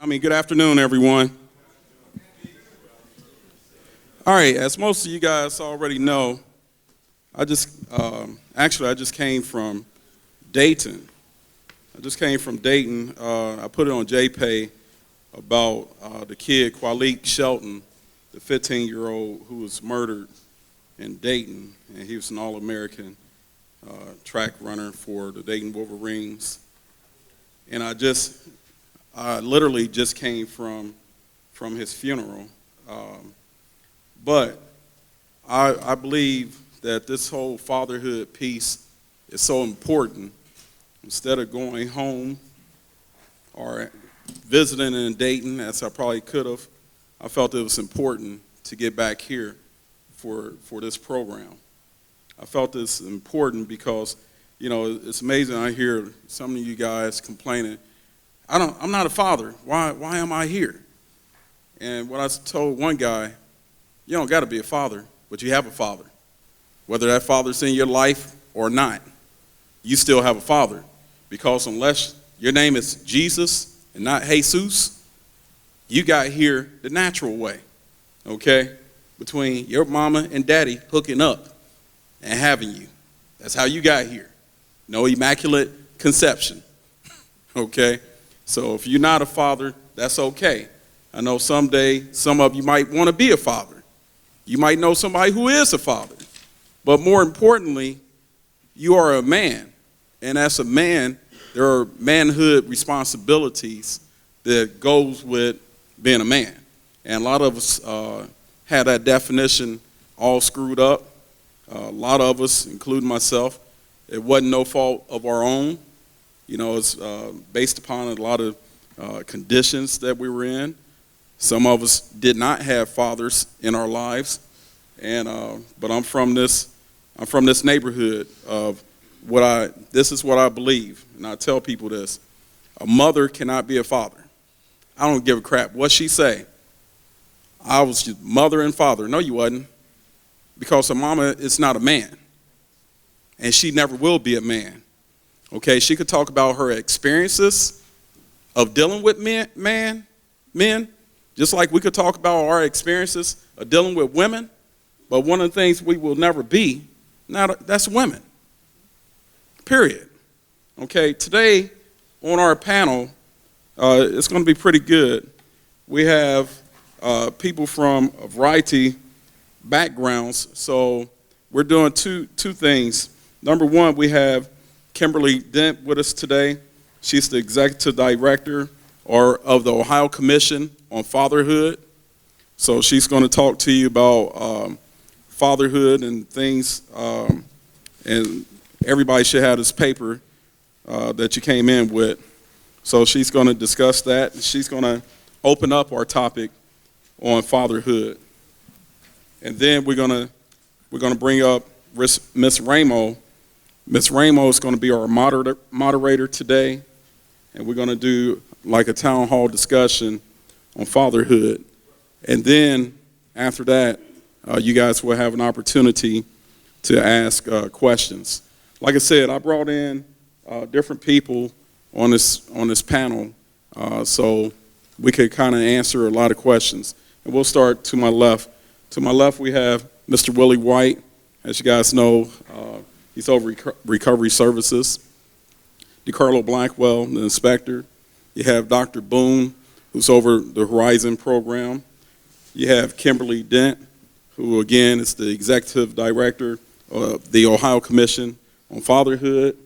Good afternoon, everyone. All right, as most of you guys already know, I just came from Dayton. I put it on JPay about the kid, Kwalik Shelton, the 15-year-old who was murdered in Dayton, and he was an All-American track runner for the Dayton Wolverines. And I literally just came from his funeral. But I believe that this whole fatherhood piece is so important. Instead of going home or visiting in Dayton, as I probably could have, I felt it was important to get back here for this program. I felt this important because, it's amazing. I hear some of you guys complaining, I'm not a father. Why am I here? And what I told one guy, you don't got to be a father, but you have a father. Whether that father's in your life or not, you still have a father. Because unless your name is Jesus and not Jesus, you got here the natural way, okay? Between your mama and daddy hooking up and having you. That's how you got here. No immaculate conception, okay? So if you're not a father, that's okay. I know someday some of you might want to be a father. You might know somebody who is a father. But more importantly, you are a man. And as a man, there are manhood responsibilities that goes with being a man. And a lot of us had that definition all screwed up. A lot of us, including myself, it wasn't no fault of our own. It's based upon a lot of conditions that we were in. Some of us did not have fathers in our lives, but I'm from this neighborhood of this is what I believe, and I tell people this: a mother cannot be a father. I don't give a crap what she say. I was your mother and father. No, you wasn't, because a mama is not a man, and she never will be a man. Okay, she could talk about her experiences of dealing with men, just like we could talk about our experiences of dealing with women. But one of the things we will never be, that's women. Period. Okay, today on our panel, it's going to be pretty good. We have people from a variety backgrounds. So we're doing two things. Number one, we have Kimberly Dent with us today. She's the executive director of the Ohio Commission on Fatherhood. So she's going to talk to you about fatherhood and things, and everybody should have this paper that you came in with. So she's going to discuss that. She's going to open up our topic on fatherhood. And then we're going to bring up Miss Ramo. Miss Ramo is going to be our moderator today, and we're going to do like a town hall discussion on fatherhood. And then after that, you guys will have an opportunity to ask questions. Like I said, I brought in different people on this panel, so we could kind of answer a lot of questions. And we'll start to my left. To my left, we have Mr. Willie White. As you guys know, he's over Recovery Services. DeCarlo Blackwell, the inspector. You have Dr. Boone, who's over the Horizon program. You have Kimberly Dent, who again is the executive director of the Ohio Commission on Fatherhood.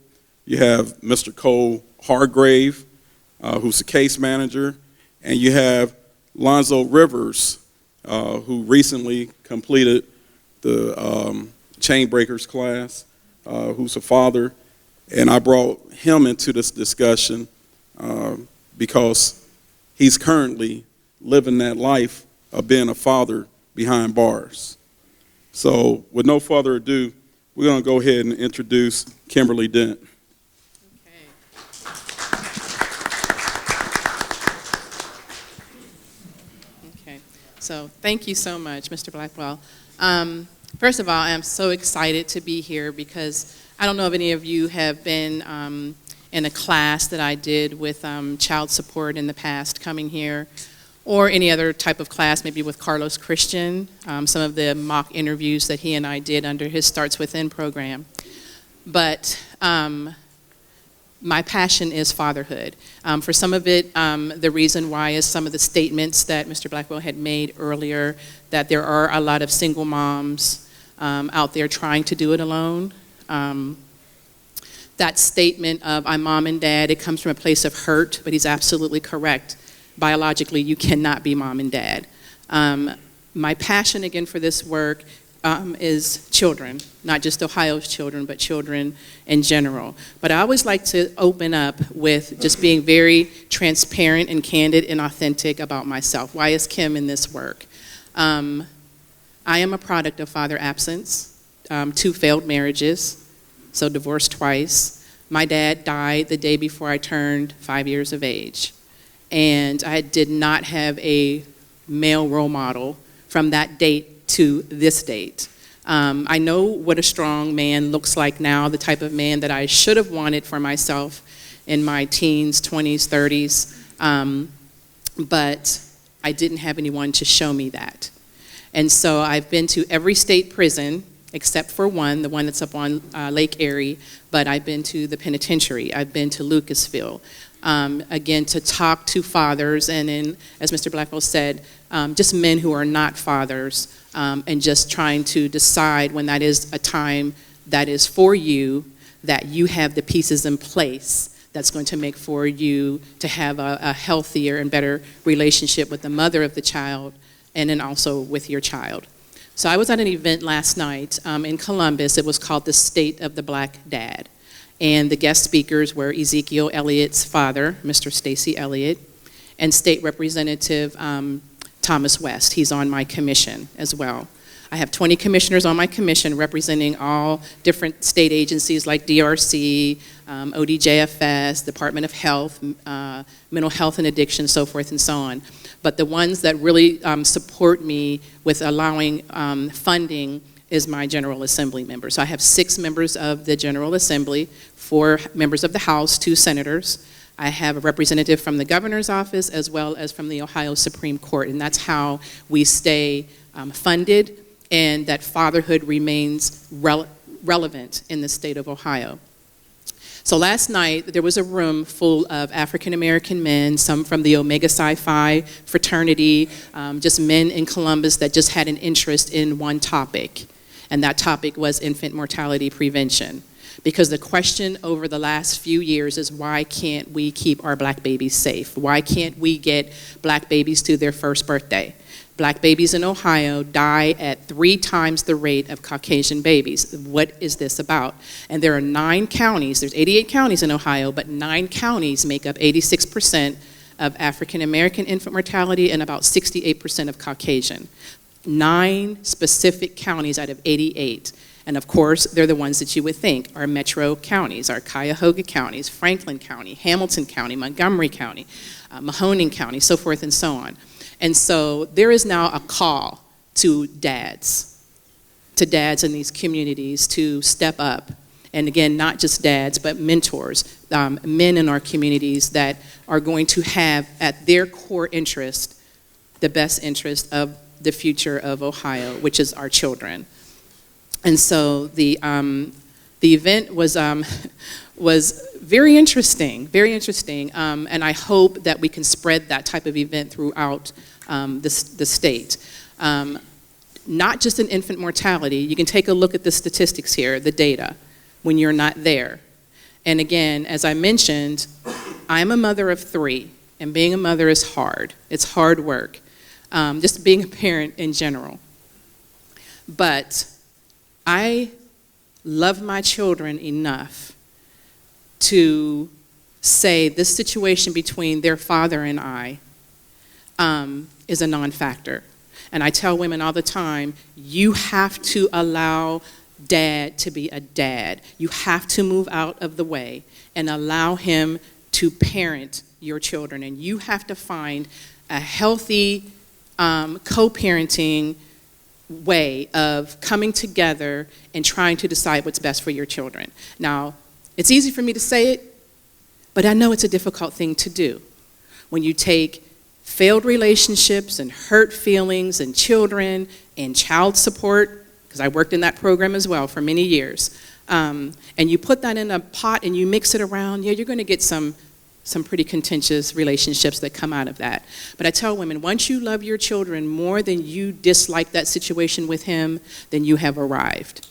You have Mr. Cole Hargrave, who's the case manager. And you have Lonzo Rivers, who recently completed the Chain Breakers class, who's a father. And I brought him into this discussion because he's currently living that life of being a father behind bars. So with no further ado, we're going to go ahead and introduce Kimberly Dent. Okay. So thank you so much, Mr. Blackwell. First of all, I'm so excited to be here because I don't know if any of you have been in a class that I did with child support in the past coming here, or any other type of class, maybe with Carlos Christian, some of the mock interviews that he and I did under his Starts Within program. But my passion is fatherhood. For some of it, the reason why is some of the statements that Mr. Blackwell had made earlier, that there are a lot of single moms out there trying to do it alone. That statement of I'm mom and dad, it comes from a place of hurt, but he's absolutely correct. Biologically, you cannot be mom and dad. My passion, again, for this work is children, not just Ohio's children, but children in general. But I always like to open up with just being very transparent and candid and authentic about myself. Why is Kim in this work? I am a product of father absence, 2 failed marriages, so divorced twice. My dad died the day before I turned 5 years of age. And I did not have a male role model from that date to this date. I know what a strong man looks like now, the type of man that I should have wanted for myself in my teens, 20s, 30s, but I didn't have anyone to show me that. And so I've been to every state prison except for one, the one that's up on Lake Erie, but I've been to the penitentiary. I've been to Lucasville. Again, to talk to fathers, and then, as Mr. Blackwell said, just men who are not fathers, and just trying to decide when that is a time that is for you, that you have the pieces in place that's going to make for you to have a healthier and better relationship with the mother of the child, and then also with your child. So I was at an event last night in Columbus. It was called The State of the Black Dad. And the guest speakers were Ezekiel Elliott's father, Mr. Stacy Elliott, and State Representative Thomas West. He's on my commission as well. I have 20 commissioners on my commission representing all different state agencies like DRC, ODJFS, Department of Health, Mental Health and Addiction, so forth and so on. But the ones that really support me with allowing funding is my General Assembly members. So I have 6 members of the General Assembly, 4 members of the House, 2 senators. I have a representative from the governor's office as well as from the Ohio Supreme Court, and that's how we stay funded and that fatherhood remains relevant in the state of Ohio. So last night, there was a room full of African-American men, some from the Omega Psi Phi fraternity, just men in Columbus that just had an interest in one topic, and that topic was infant mortality prevention. Because the question over the last few years is, why can't we keep our black babies safe? Why can't we get black babies to their first birthday? Black babies in Ohio die at 3 times the rate of Caucasian babies. What is this about? And there are 9 counties, there's 88 counties in Ohio, but 9 counties make up 86% of African American infant mortality and about 68% of Caucasian. 9 specific counties out of 88. And of course, they're the ones that you would think are metro counties, are Cuyahoga counties, Franklin County, Hamilton County, Montgomery County, Mahoning County, so forth and so on. And so there is now a call to dads in these communities to step up. And again, not just dads, but mentors, men in our communities that are going to have at their core interest the best interest of the future of Ohio, which is our children. And so the event was very interesting, and I hope that we can spread that type of event throughout the state. Not just in infant mortality, you can take a look at the statistics here, the data, when you're not there. And again, as I mentioned, I'm a mother of 3, and being a mother is hard. It's hard work, just being a parent in general. But I love my children enough to say this situation between their father and I is a non-factor. And I tell women all the time, you have to allow dad to be a dad. You have to move out of the way and allow him to parent your children. And you have to find a healthy co-parenting way of coming together and trying to decide what's best for your children. Now, it's easy for me to say it, But I know it's a difficult thing to do. When you take failed relationships and hurt feelings and children and child support, because I worked in that program as well for many years, and you put that in a pot and you mix it around, yeah, you're going to get some pretty contentious relationships that come out of that. But I tell women, once you love your children more than you dislike that situation with him, then you have arrived.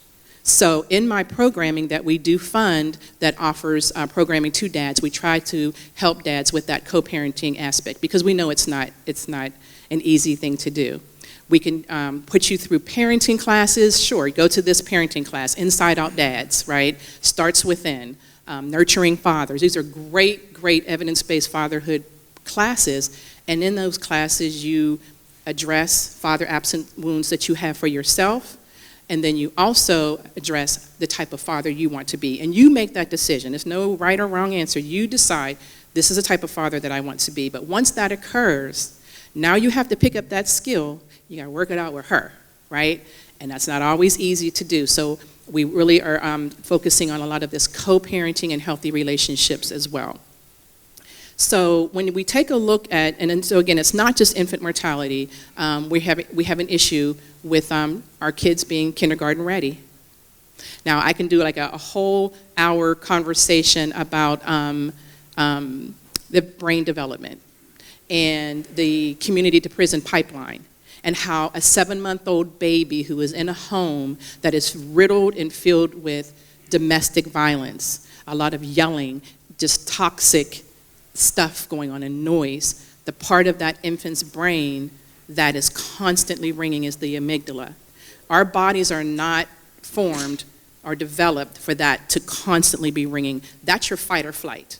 So in my programming that we do fund that offers programming to dads, we try to help dads with that co-parenting aspect because we know it's not an easy thing to do. We can put you through parenting classes. Sure, go to this parenting class, Inside Out Dads, right? Starts Within, Nurturing Fathers. These are great evidence-based fatherhood classes. And in those classes, you address father-absent wounds that you have for yourself. And then you also address the type of father you want to be. And you make that decision. There's no right or wrong answer. You decide, this is the type of father that I want to be. But once that occurs, now you have to pick up that skill. You got to work it out with her, right? And that's not always easy to do. So we really are focusing on a lot of this co-parenting and healthy relationships as well. So when we take a look at, and so again, it's not just infant mortality. We have an issue with our kids being kindergarten ready. Now, I can do like a whole hour conversation about the brain development and the community to prison pipeline and how a 7-month-old baby who is in a home that is riddled and filled with domestic violence, a lot of yelling, just toxic stuff going on and noise, the part of that infant's brain that is constantly ringing is the amygdala. Our bodies are not formed or developed for that to constantly be ringing. That's your fight or flight.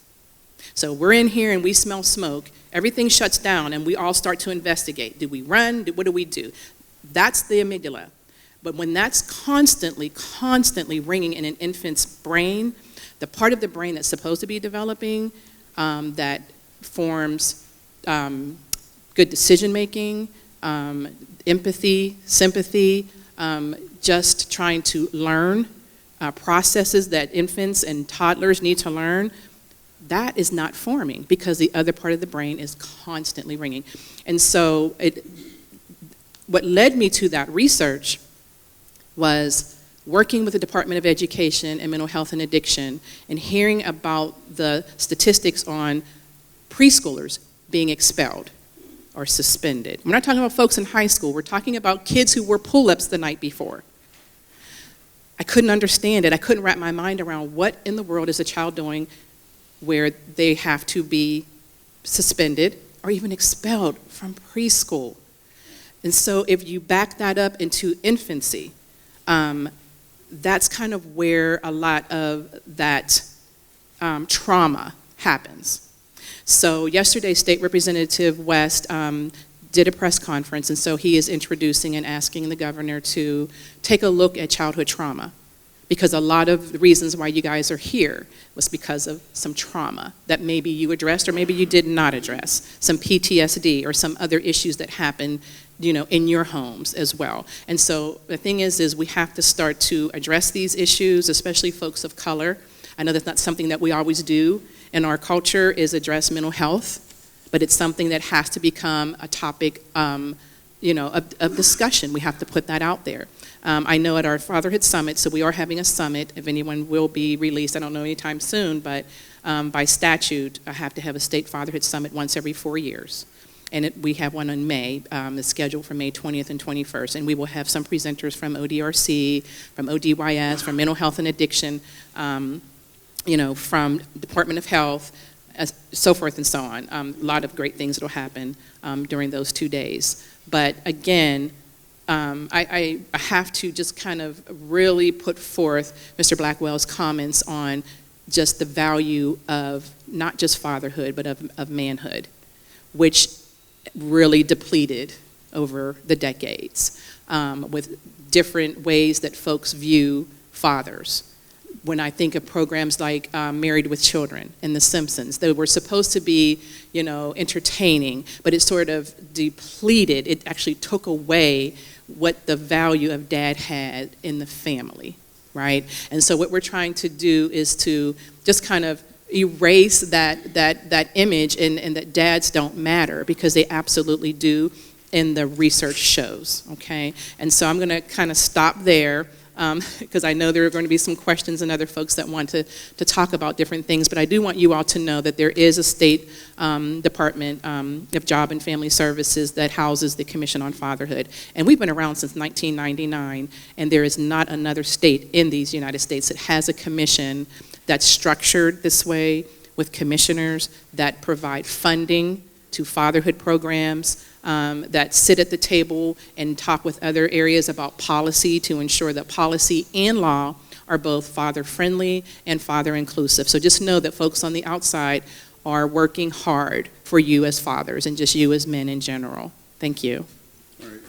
So we're in here and we smell smoke, everything shuts down and we all start to investigate. Do we run? What do we do? That's the amygdala. But when that's constantly ringing in an infant's brain, the part of the brain that's supposed to be developing that forms good decision-making, empathy, sympathy, just trying to learn processes that infants and toddlers need to learn, that is not forming because the other part of the brain is constantly ringing. And so what led me to that research was working with the Department of Education and Mental Health and Addiction and hearing about the statistics on preschoolers being expelled or suspended. We're not talking about folks in high school. We're talking about kids who were pull-ups the night before. I couldn't understand it. I couldn't wrap my mind around what in the world is a child doing where they have to be suspended or even expelled from preschool. And so if you back that up into infancy, that's kind of where a lot of that trauma happens. So yesterday, State Representative West did a press conference, and so he is introducing and asking the governor to take a look at childhood trauma, because a lot of the reasons why you guys are here was because of some trauma that maybe you addressed or maybe you did not address, some PTSD or some other issues that happened, in your homes as well. And so the thing is we have to start to address these issues, especially folks of color. I know that's not something that we always do in our culture is address mental health, but it's something that has to become a topic, of discussion. We have to put that out there. I know at our Fatherhood Summit, so we are having a summit, if anyone will be released, I don't know anytime soon, but by statute, I have to have a state Fatherhood Summit once every 4 years. And we have one in May, it's scheduled for May 20th and 21st, and we will have some presenters from ODRC, from ODYS, from Mental Health and Addiction, from Department of Health, so forth and so on. A lot of great things that will happen during those 2 days. But again, I have to just kind of really put forth Mr. Blackwell's comments on just the value of not just fatherhood, but of manhood, which really depleted over the decades with different ways that folks view fathers. When I think of programs like Married with Children and The Simpsons, they were supposed to be, entertaining, but it sort of depleted. It actually took away what the value of dad had in the family, right? And so what we're trying to do is to just kind of erase that image and that dads don't matter, because they absolutely do, and the research shows, okay? And so I'm going to kind of stop there, because I know there are going to be some questions and other folks that want to talk about different things, but I do want you all to know that there is a state Department of Job and Family Services that houses the Commission on Fatherhood. And we've been around since 1999, and there is not another state in these United States that has a commission that's structured this way, with commissioners that provide funding to fatherhood programs, that sit at the table and talk with other areas about policy to ensure that policy and law are both father-friendly and father-inclusive. So just know that folks on the outside are working hard for you as fathers and just you as men in general. Thank you. All right.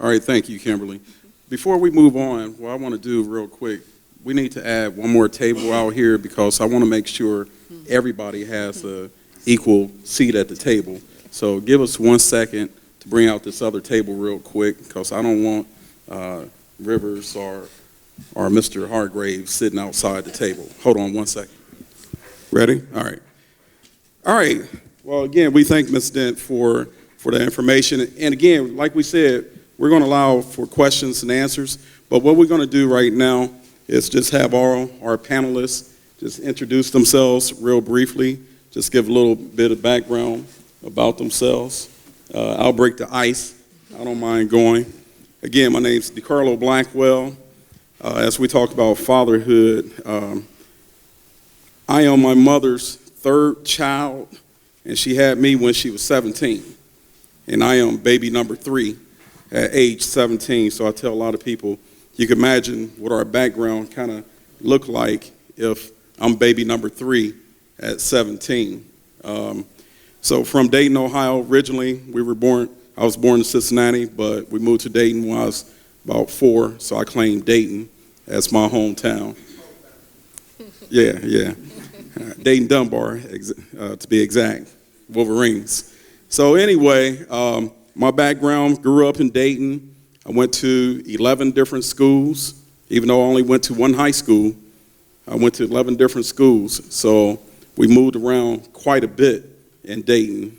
All right, thank you, Kimberly. Before we move on, what I want to do real quick, we need to add one more table out here, because I want to make sure everybody has an equal seat at the table. So give us 1 second to bring out this other table real quick, because I don't want Rivers or Mr. Hargrave sitting outside the table. Hold on 1 second. Ready? All right. All right. Well, again, we thank Ms. Dent for the information. And again, like we said, we're going to allow for questions and answers. But what we're going to do right now is just have our panelists just introduce themselves real briefly, just give a little bit of background about themselves. I'll break the ice. I don't mind going. Again, my name's DeCarlo Blackwell. As we talk about fatherhood, I am my mother's third child, and she had me when she was 17. And I am baby number 3 at age 17. So I tell a lot of people, you can imagine what our background kind of looked like if I'm baby number 3 at 17. So from Dayton, Ohio, originally I was born in Cincinnati, but we moved to Dayton when I was about 4, so I claimed Dayton as my hometown. Yeah. Dayton Dunbar, to be exact, Wolverines. So anyway, my background, grew up in Dayton. I went to 11 different schools. Even though I only went to one high school, I went to 11 different schools. So we moved around quite a bit in Dayton.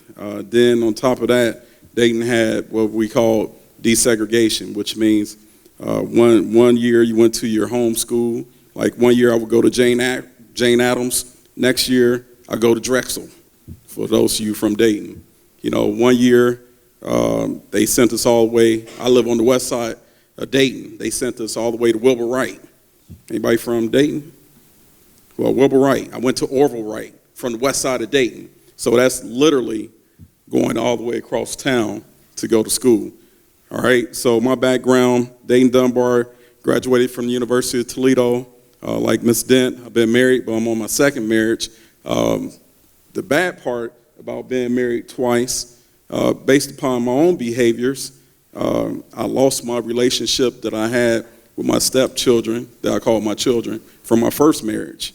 Then on top of that, Dayton had what we call desegregation, which means one year you went to your home school. Like 1 year I would go to Jane Addams. Next year I go to Drexel, for those of you from Dayton. 1 year they sent us all the way. I live on the west side of Dayton. They sent us all the way to Wilbur Wright. Anybody from Dayton? Well, Wilbur Wright. I went to Orville Wright from the west side of Dayton. So that's literally going all the way across town to go to school. All right, so my background, Dayton Dunbar, graduated from the University of Toledo. Like Ms. Dent, I've been married, but I'm on my second marriage. The bad part about being married twice, based upon my own behaviors, I lost my relationship that I had with my stepchildren, that I call my children, from my first marriage.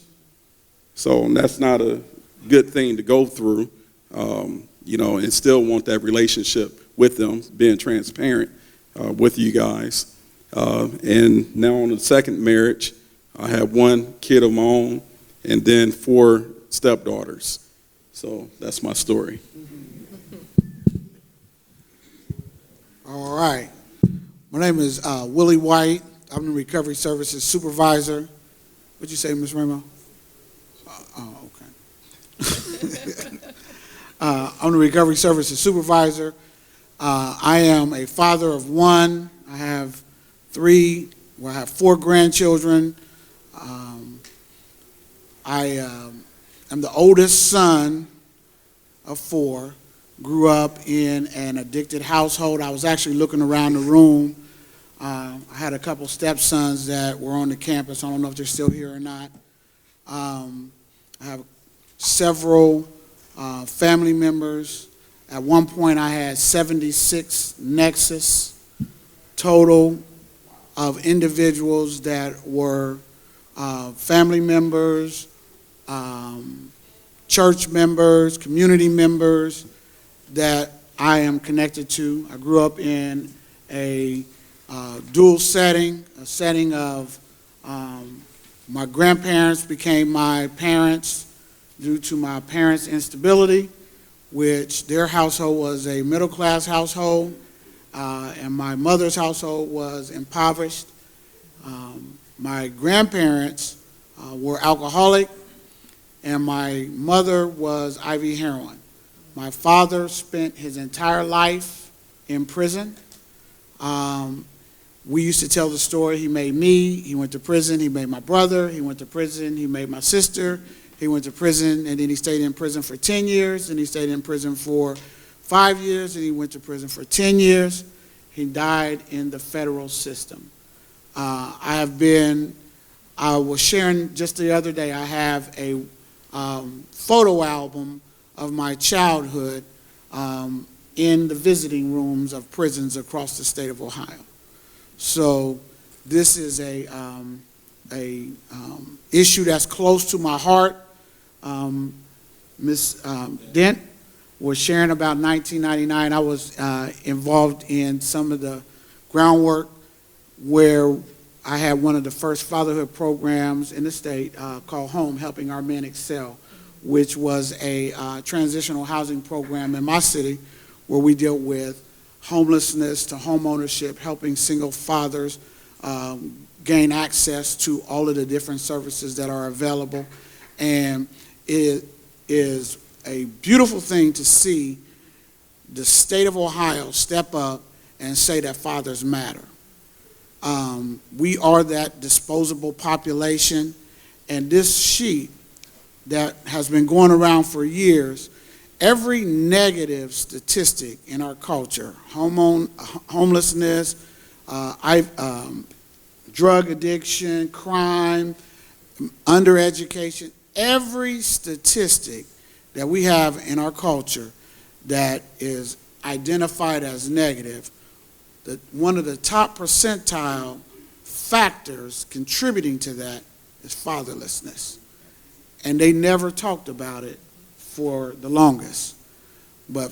So that's not a good thing to go through, and still want that relationship with them, being transparent with you guys. And now on the second marriage, I have 1 kid of my own and then 4 stepdaughters. So that's my story. All right. My name is Willie White. I'm the Recovery Services Supervisor. What'd you say, Ms. Ramo? Okay. I'm the Recovery Services Supervisor. I am a father of 1. I have 4 grandchildren. I am the oldest son of 4. Grew up in an addicted household. I was actually looking around the room. I had a couple stepsons that were on the campus. I don't know if they're still here or not. I have several family members. At one point, I had 76 nexus total of individuals that were family members, church members, community members that I am connected to. I grew up in a dual setting, a setting of My grandparents became my parents due to my parents' instability, which their household was a middle-class household, and my mother's household was impoverished. My grandparents were alcoholic, and my mother was IV heroin. My father spent his entire life in prison. We used to tell the story, he made me, he went to prison, he made my brother, he went to prison, he made my sister, he went to prison, and then he stayed in prison for 10 years, and he stayed in prison for 5 years, and he went to prison for 10 years. He died in the federal system. I was sharing just the other day, I have a photo album of my childhood in the visiting rooms of prisons across the state of Ohio. So this is a issue that's close to my heart. Ms. Dent was sharing about 1999. I was involved in some of the groundwork where I had one of the first fatherhood programs in the state called Home, Helping Our Men Excel, which was a transitional housing program in my city where we dealt with homelessness to home ownership, helping single fathers gain access to all of the different services that are available. And it is a beautiful thing to see the state of Ohio step up and say that fathers matter. We are that disposable population, and this sheet that has been going around for years, every negative statistic in our culture, homelessness, drug addiction, crime, undereducation, every statistic that we have in our culture that is identified as negative, one of the top percentile factors contributing to that is fatherlessness. And they never talked about it for the longest. But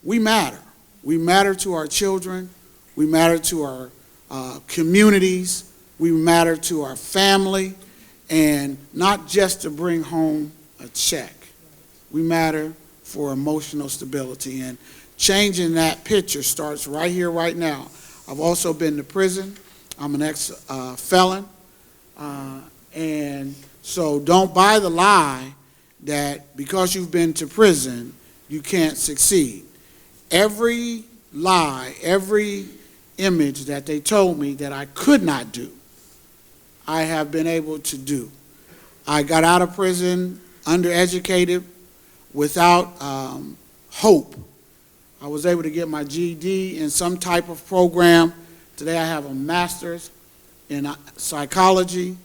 we matter. We matter to our children. We matter to our communities. We matter to our family. And not just to bring home a check. We matter for emotional stability. And changing that picture starts right here, right now. I've also been to prison. I'm an ex-felon. And so don't buy the lie that because you've been to prison, you can't succeed. Every lie, every image that they told me that I could not do, I have been able to do. I got out of prison undereducated, without hope. I was able to get my GED in some type of program. Today I have a master's in psychology.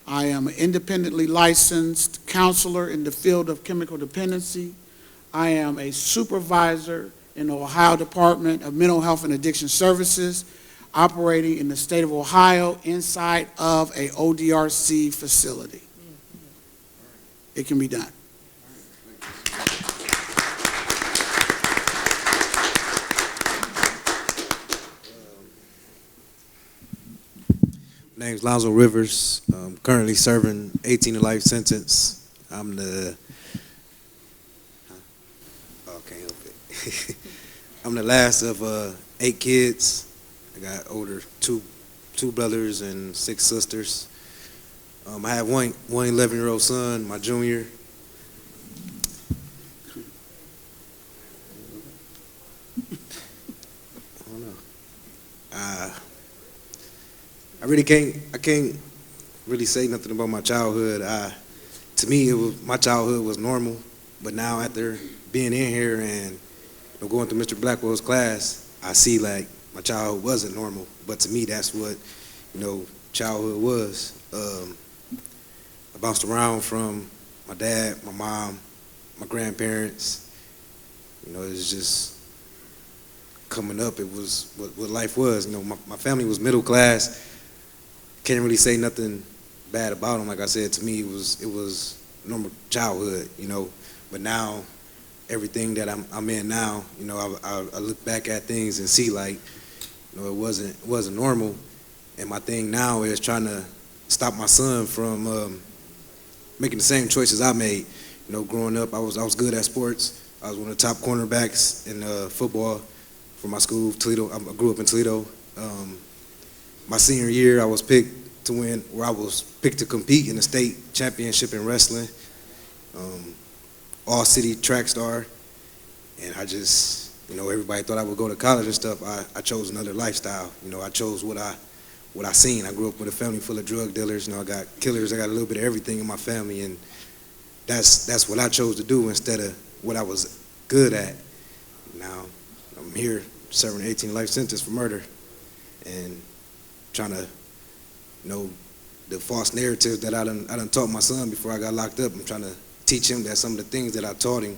I am an independently licensed counselor in the field of chemical dependency. I am a supervisor in the Ohio Department of Mental Health and Addiction Services, operating in the state of Ohio inside of a ODRC facility. It can be done. My name's Lonzo Rivers. I'm currently serving 18 to life sentence. I'm the can't help it. I'm the last of 8 kids. I got older, two brothers and 6 sisters. I have one 11-year-old son, my junior. I don't know. I can't really say nothing about my childhood. To me, my childhood was normal, but now after being in here and going through Mr. Blackwell's class, I see like my childhood wasn't normal. But to me, that's what childhood was. I bounced around from my dad, my mom, my grandparents. It was just coming up. It was what life was. My family was middle class. Can't really say nothing bad about them. Like I said, to me, it was normal childhood, But now, everything that I'm in now, I look back at things and see like, it wasn't normal. And my thing now is trying to stop my son from making the same choices I made. You know, growing up, I was good at sports. I was one of the top cornerbacks in football for my school, Toledo. I grew up in Toledo. My senior year, I was picked to win, or I was picked to compete in the state championship in wrestling, all-city track star, and I just, you know, everybody thought I would go to college and stuff. I chose another lifestyle. You know, I chose what I seen. I grew up with a family full of drug dealers. You know, I got killers. I got a little bit of everything in my family, and that's what I chose to do instead of what I was good at. Now I'm here serving an 18 life sentence for murder, and trying to, you know, the false narrative that I done taught my son before I got locked up. I'm trying to teach him that some of the things that I taught him,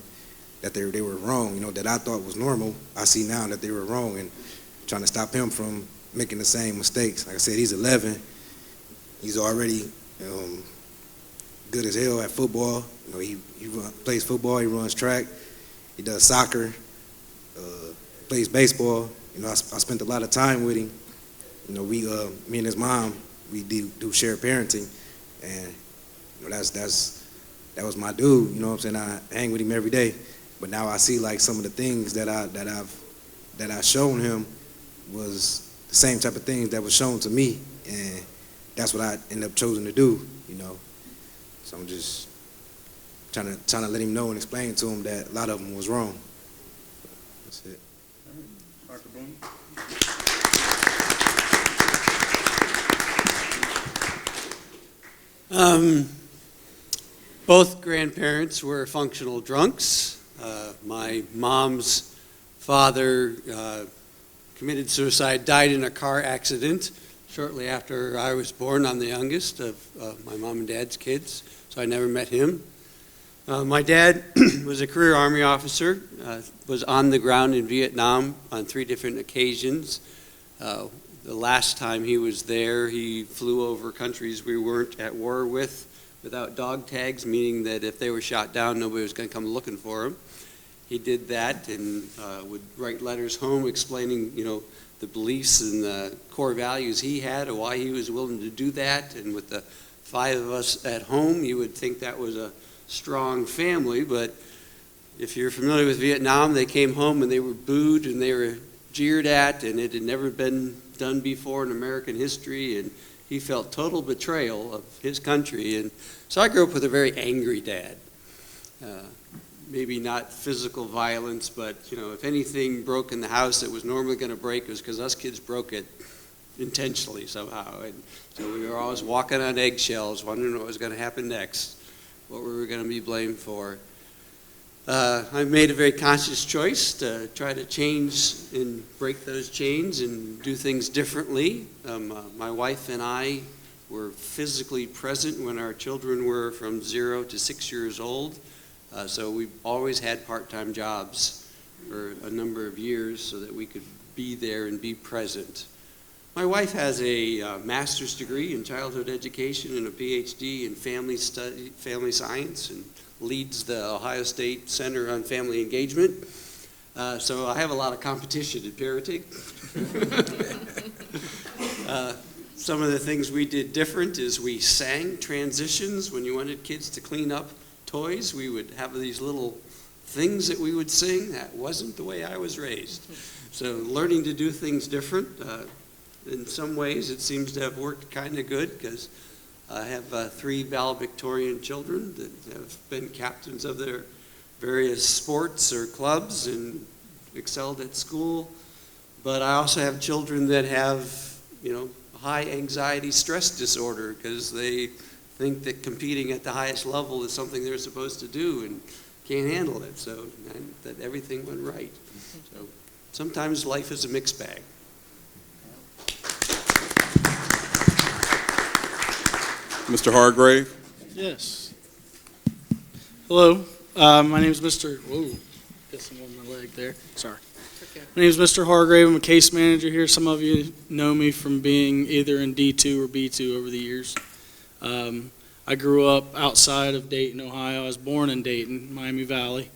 that they were wrong, you know, that I thought was normal, I see now that they were wrong, and trying to stop him from making the same mistakes. Like I said, he's 11. He's already good as hell at football. You know, he plays football, he runs track, he does soccer, plays baseball. You know, I spent a lot of time with him. You know, me and his mom, we do shared parenting, and you know, that was my dude. You know what I'm saying? I hang with him every day. But now I see like some of the things that I shown him was the same type of things that was shown to me, and that's what I ended up choosing to do. You know, so I'm just trying to let him know and explain to him that a lot of them was wrong. That's it. Dr. Boone? Both grandparents were functional drunks. My mom's father committed suicide, died in a car accident shortly after I was born. I'm the youngest of my mom and dad's kids, so I never met him. My dad was a career Army officer, was on the ground in Vietnam on 3 different occasions. The last time he was there, he flew over countries we weren't at war with without dog tags, meaning that if they were shot down, nobody was going to come looking for him. He did that and would write letters home explaining, you know, the beliefs and the core values he had and why he was willing to do that. And with the 5 of us at home, you would think that was a strong family, but if you're familiar with Vietnam, they came home and they were booed and they were jeered at, and it had never been done before in American history, and he felt total betrayal of his country. And so I grew up with a very angry dad. Maybe not physical violence, but you know, if anything broke in the house that was normally going to break, it was because us kids broke it intentionally somehow. And so we were always walking on eggshells, wondering what was going to happen next, what we were going to be blamed for. I made a very conscious choice to try to change and break those chains and do things differently. My wife and I were physically present when our children were from 0 to 6 years old. So we always had part-time jobs for a number of years so that we could be there and be present. My wife has a master's degree in childhood education and a PhD in family science, and leads the Ohio State Center on Family Engagement. So I have a lot of competition in parenting. Some of the things we did different is we sang transitions. When you wanted kids to clean up toys, we would have these little things that we would sing. That wasn't the way I was raised. So learning to do things different. In some ways, it seems to have worked kind of good, because I have 3 valedictorian children that have been captains of their various sports or clubs and excelled at school. But I also have children that have, you know, high anxiety stress disorder, because they think that competing at the highest level is something they're supposed to do and can't handle it. So that everything went right. So sometimes life is a mixed bag. Mr. Hargrave? Yes. Hello, my name is Mr. Whoa, got some on my leg there. Sorry. Okay. My name is Mr. Hargrave. I'm a case manager here. Some of you know me from being either in D2 or B2 over the years. I grew up outside of Dayton, Ohio. I was born in Dayton, Miami Valley,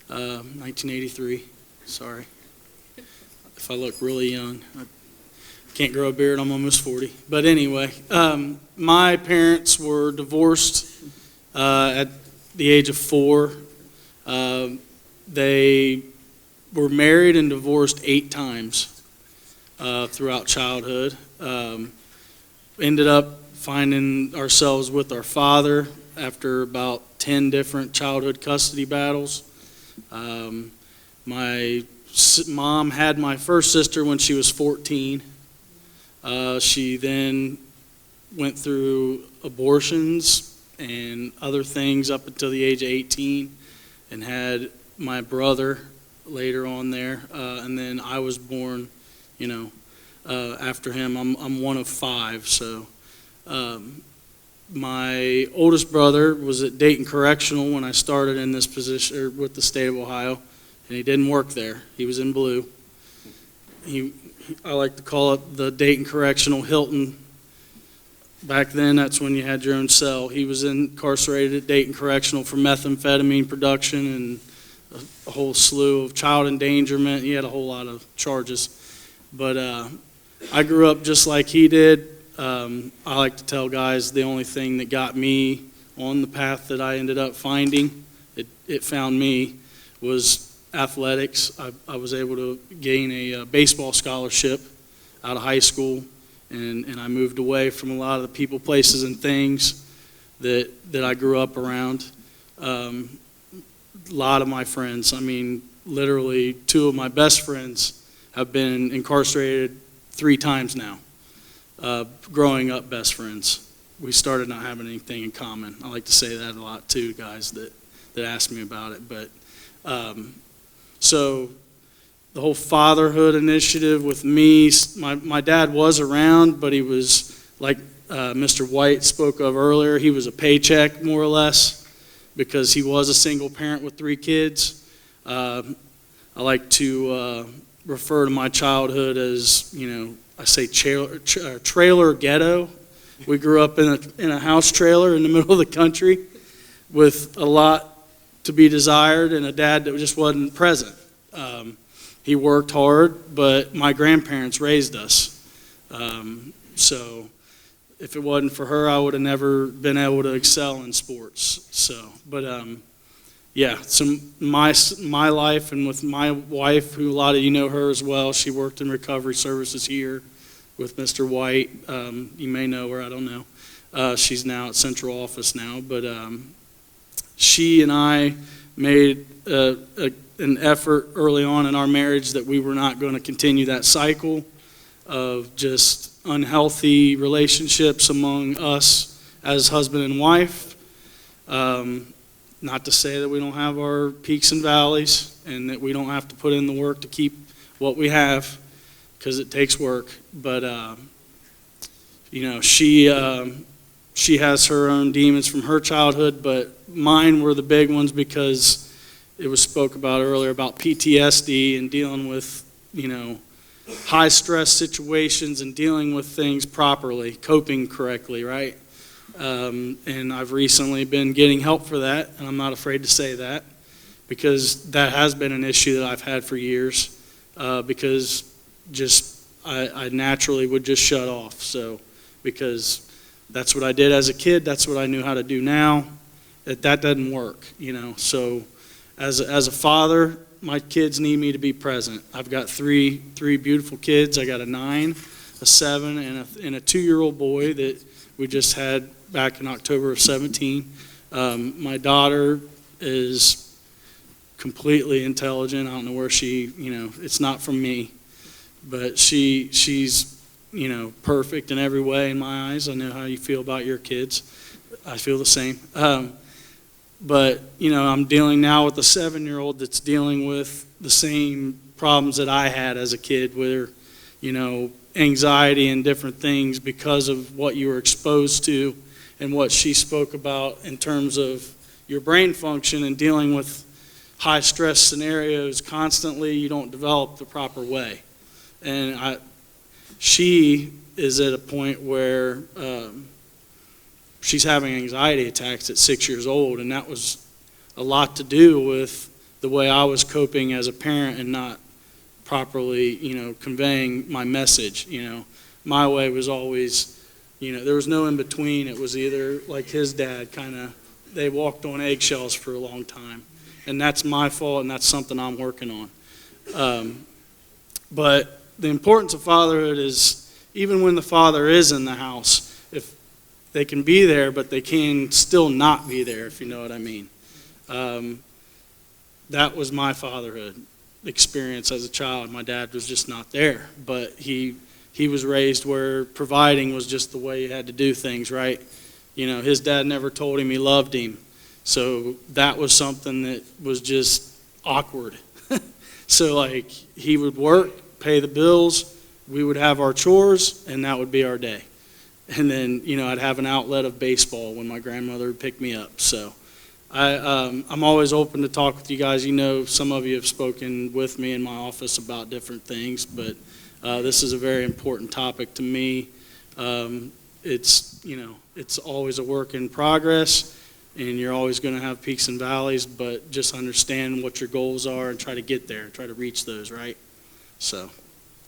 1983. Sorry if I look really young. Can't grow a beard, I'm almost 40. But anyway, my parents were divorced at the age of 4. They were married and divorced 8 times throughout childhood. Ended up finding ourselves with our father after about 10 different childhood custody battles. My mom had my first sister when she was 14. She then went through abortions and other things up until the age of 18 and had my brother later on there. And then I was born, after him. I'm one of 5, so my oldest brother was at Dayton Correctional when I started in this position with the state of Ohio, and he didn't work there. He was in blue. I like to call it the Dayton Correctional Hilton. Back then, that's when you had your own cell. He was incarcerated at Dayton Correctional for methamphetamine production and a whole slew of child endangerment. He had a whole lot of charges. But I grew up just like he did. I like to tell guys the only thing that got me on the path that I ended up finding, it found me, was athletics. I was able to gain a baseball scholarship out of high school, and I moved away from a lot of the people, places, and things that I grew up around. A lot of my friends, literally 2 of my best friends have been incarcerated 3 times now. Growing up best friends. We started not having anything in common. I like to say that a lot too, guys that ask me about it. But so the whole fatherhood initiative with me, my dad was around, but he was, like Mr. White spoke of earlier, he was a paycheck more or less because he was a single parent with 3 kids. I like to refer to my childhood as, I say trailer ghetto. We grew up in a house trailer in the middle of the country with a lot to be desired and a dad that just wasn't present. He worked hard, but my grandparents raised us. So if it wasn't for her, I would have never been able to excel in sports. So, but yeah, so my life and with my wife, who a lot of you know her as well, she worked in recovery services here with Mr. White. You may know her, I don't know. She's now at central office now, but she and I made an effort early on in our marriage that we were not going to continue that cycle of just unhealthy relationships among us as husband and wife. Not to say that we don't have our peaks and valleys and that we don't have to put in the work to keep what we have, because it takes work. But she has her own demons from her childhood, but mine were the big ones because it was spoke about earlier about PTSD and dealing with high stress situations and dealing with things properly, coping correctly, right? And I've recently been getting help for that, and I'm not afraid to say that, because that has been an issue that I've had for years, because I naturally would just shut off. So because that's what I did as a kid, that's what I knew how to do now. That doesn't work, So as a father, my kids need me to be present. I've got three beautiful kids. I got a 9, a 7, and a 2-year-old boy that we just had back in October of 17. My daughter is completely intelligent. I don't know where she, it's not from me, but she's, perfect in every way in my eyes. I know how you feel about your kids. I feel the same. But, I'm dealing now with a 7-year-old that's dealing with the same problems that I had as a kid, where, anxiety and different things because of what you were exposed to and what she spoke about in terms of your brain function and dealing with high stress scenarios constantly. You don't develop the proper way. And she is at a point where she's having anxiety attacks at 6 years old, and that was a lot to do with the way I was coping as a parent and not properly, conveying my message. My way was always, there was no in between. It was either like his dad they walked on eggshells for a long time. And that's my fault, and that's something I'm working on. But the importance of fatherhood is, even when the father is in the house, if they can be there, but they can still not be there, if you know what I mean. That was my fatherhood experience as a child. My dad was just not there, but he was raised where providing was just the way you had to do things, right? His dad never told him he loved him, so that was something that was just awkward. So like, he would work, pay the bills, we would have our chores, and that would be our day. And then, I'd have an outlet of baseball when my grandmother would pick me up. So I'm always open to talk with you guys. Some of you have spoken with me in my office about different things, but this is a very important topic to me. It's always a work in progress, and you're always going to have peaks and valleys, but just understand what your goals are and try to get there, try to reach those, right? So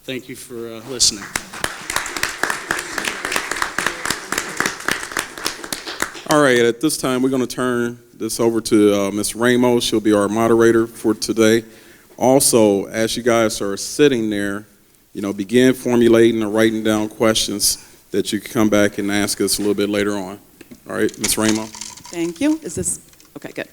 thank you for listening. All right, at this time, we're going to turn this over to Ms. Ramos. She'll be our moderator for today. Also, as you guys are sitting there, begin formulating or writing down questions that you can come back and ask us a little bit later on. All right, Ms. Ramos. Thank you. Is this, okay, good.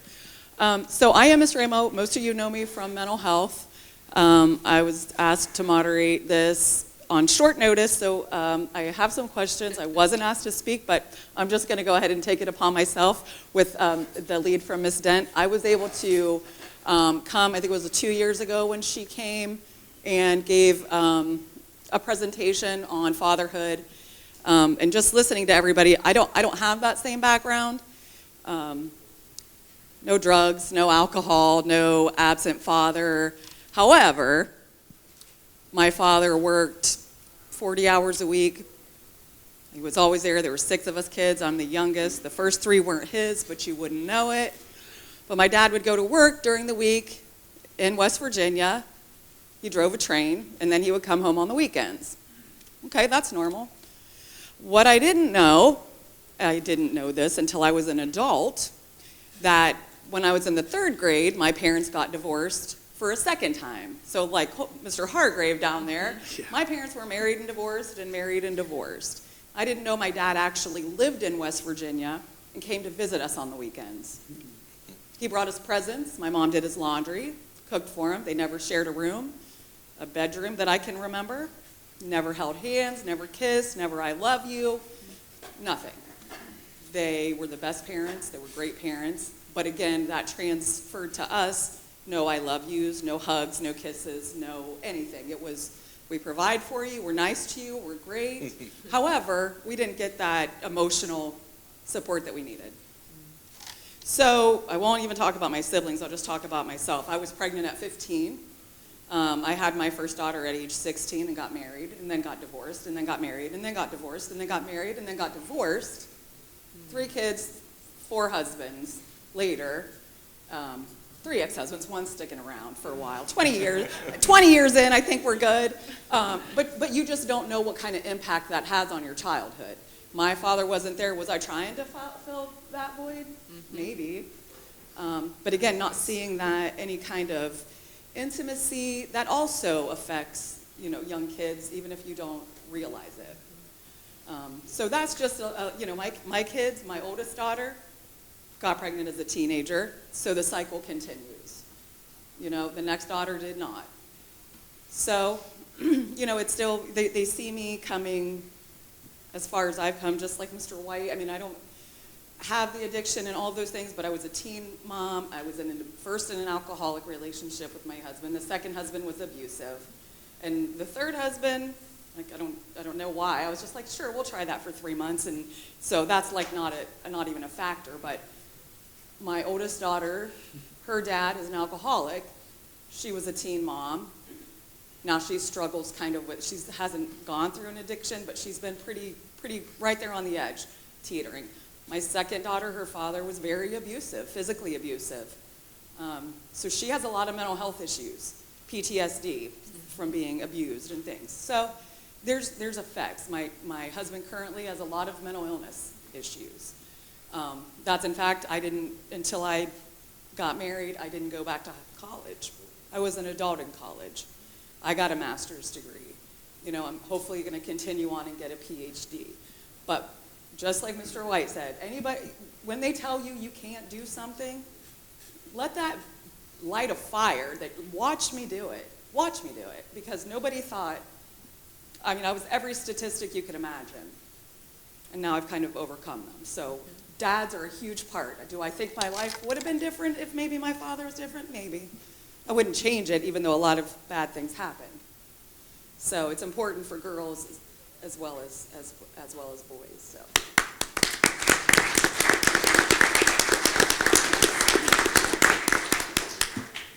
So I am Ms. Ramos. Most of you know me from mental health. I was asked to moderate this on short notice, so I have some questions. I wasn't asked to speak, but I'm just going to go ahead and take it upon myself with the lead from Ms. Dent. I was able to come, I think it was 2 years ago when she came and gave a presentation on fatherhood. And just listening to everybody, I don't have that same background. No drugs, no alcohol, no absent father. However, my father worked 40 hours a week. He was always there. There were 6 of us kids. I'm the youngest. The first 3 weren't his, but you wouldn't know it. But my dad would go to work during the week in West Virginia. He drove a train, and then he would come home on the weekends. Okay, that's normal. What I didn't know this until I was an adult, that when I was in the 3rd grade, my parents got divorced for a second time. So like Mr. Hargrave down there, my parents were married and divorced and married and divorced. I didn't know my dad actually lived in West Virginia and came to visit us on the weekends. He brought us presents. My mom did his laundry, cooked for him. They never shared a room, a bedroom that I can remember. Never held hands, never kissed, never I love you, nothing. They were the best parents. They were great parents. But again, that transferred to us. No I love yous, no hugs, no kisses, no anything. It was, we provide for you, we're nice to you, we're great. However, we didn't get that emotional support that we needed. So I won't even talk about my siblings, I'll just talk about myself. I was pregnant at 15. I had my first daughter at age 16 and got married, and then got divorced, and then got married, and then got divorced, and then got married, and then got divorced. 3 kids, 4 husbands later. 3 ex-husbands, 1 sticking around for a while. 20 years in, I think we're good. But you just don't know what kind of impact that has on your childhood. My father wasn't there. Was I trying to fill that void? Mm-hmm. Maybe. But again, not seeing that any kind of intimacy, that also affects, young kids, even if you don't realize it. So that's just, my kids, my oldest daughter got pregnant as a teenager, so the cycle continues. The next daughter did not. So, it's still, they see me coming as far as I've come, just like Mr. White. I mean, I don't have the addiction and all those things, but I was a teen mom. I was first in an alcoholic relationship with my husband. The second husband was abusive. And the third husband, I don't know why. I was just like, sure, we'll try that for 3 months. And so that's like not even a factor. But my oldest daughter, her dad is an alcoholic. She was a teen mom. Now she struggles kind of with, she hasn't gone through an addiction, but she's been pretty right there on the edge, teetering. My second daughter, her father was very abusive, physically abusive. So she has a lot of mental health issues. PTSD from being abused and things. So there's effects. My husband currently has a lot of mental illness issues. That's, in fact, until I got married, I didn't go back to college. I was an adult in college. I got a master's degree. I'm hopefully going to continue on and get a PhD. But just like Mr. White said, when they tell you you can't do something, let that light a fire that watch me do it. Watch me do it. Because nobody thought, I was every statistic you could imagine. And now I've kind of overcome them. So dads are a huge part. Do I think my life would have been different if maybe my father was different? Maybe. I wouldn't change it, even though a lot of bad things happened. So it's important for girls as well as boys. So.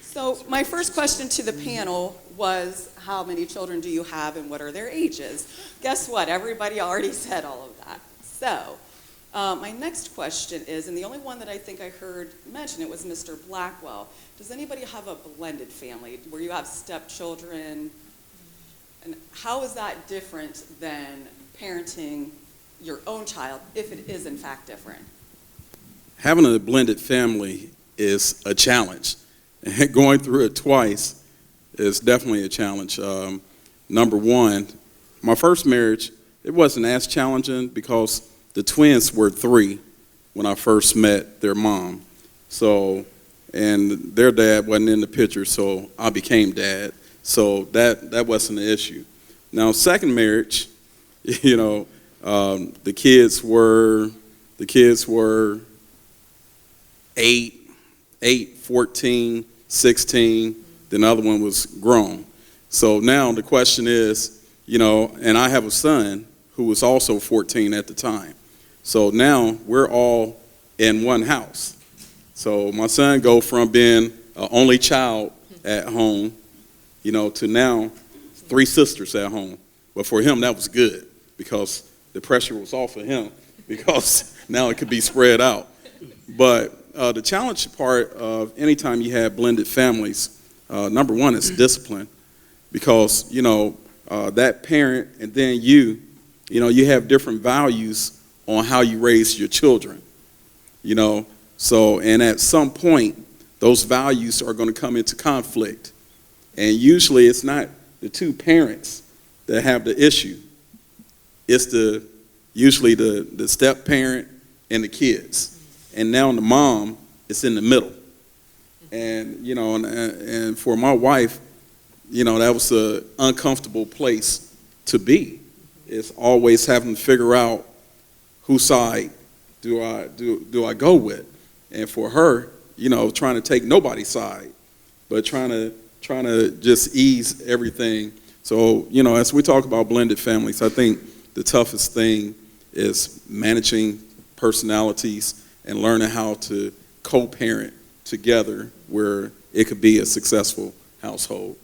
So my first question to the panel was, how many children do you have and what are their ages? Guess what? Everybody already said all of that. So my next question is, and the only one that I think I heard mention it was Mr. Blackwell. Does anybody have a blended family where you have stepchildren? And how is that different than parenting your own child, if it is in fact different? Having a blended family is a challenge. And going through it twice is definitely a challenge. Number one, my first marriage, it wasn't as challenging because the twins were 3 when I first met their mom. So, and their dad wasn't in the picture, so I became dad. So that wasn't an issue. Now, second marriage, the kids were 8, 14, 16, then the other one was grown. So now the question is, and I have a son who was also 14 at the time. So now we're all in one house. So my son go from being an only child at home, to now 3 sisters at home. But for him, that was good because the pressure was off of him because now it could be spread out. But the challenge part of anytime you have blended families, number one is discipline, because that parent and then you have different values on how you raise your children. So and at some point those values are going to come into conflict, and usually it's not the 2 parents that have the issue. It's usually the step parent and the kids. And now the mom is in the middle. And, and for my wife, that was an uncomfortable place to be. It's always having to figure out whose side do I go with. And for her, trying to take nobody's side, but trying to just ease everything. So, as we talk about blended families, I think the toughest thing is managing personalities and learning how to co-parent together where it could be a successful household.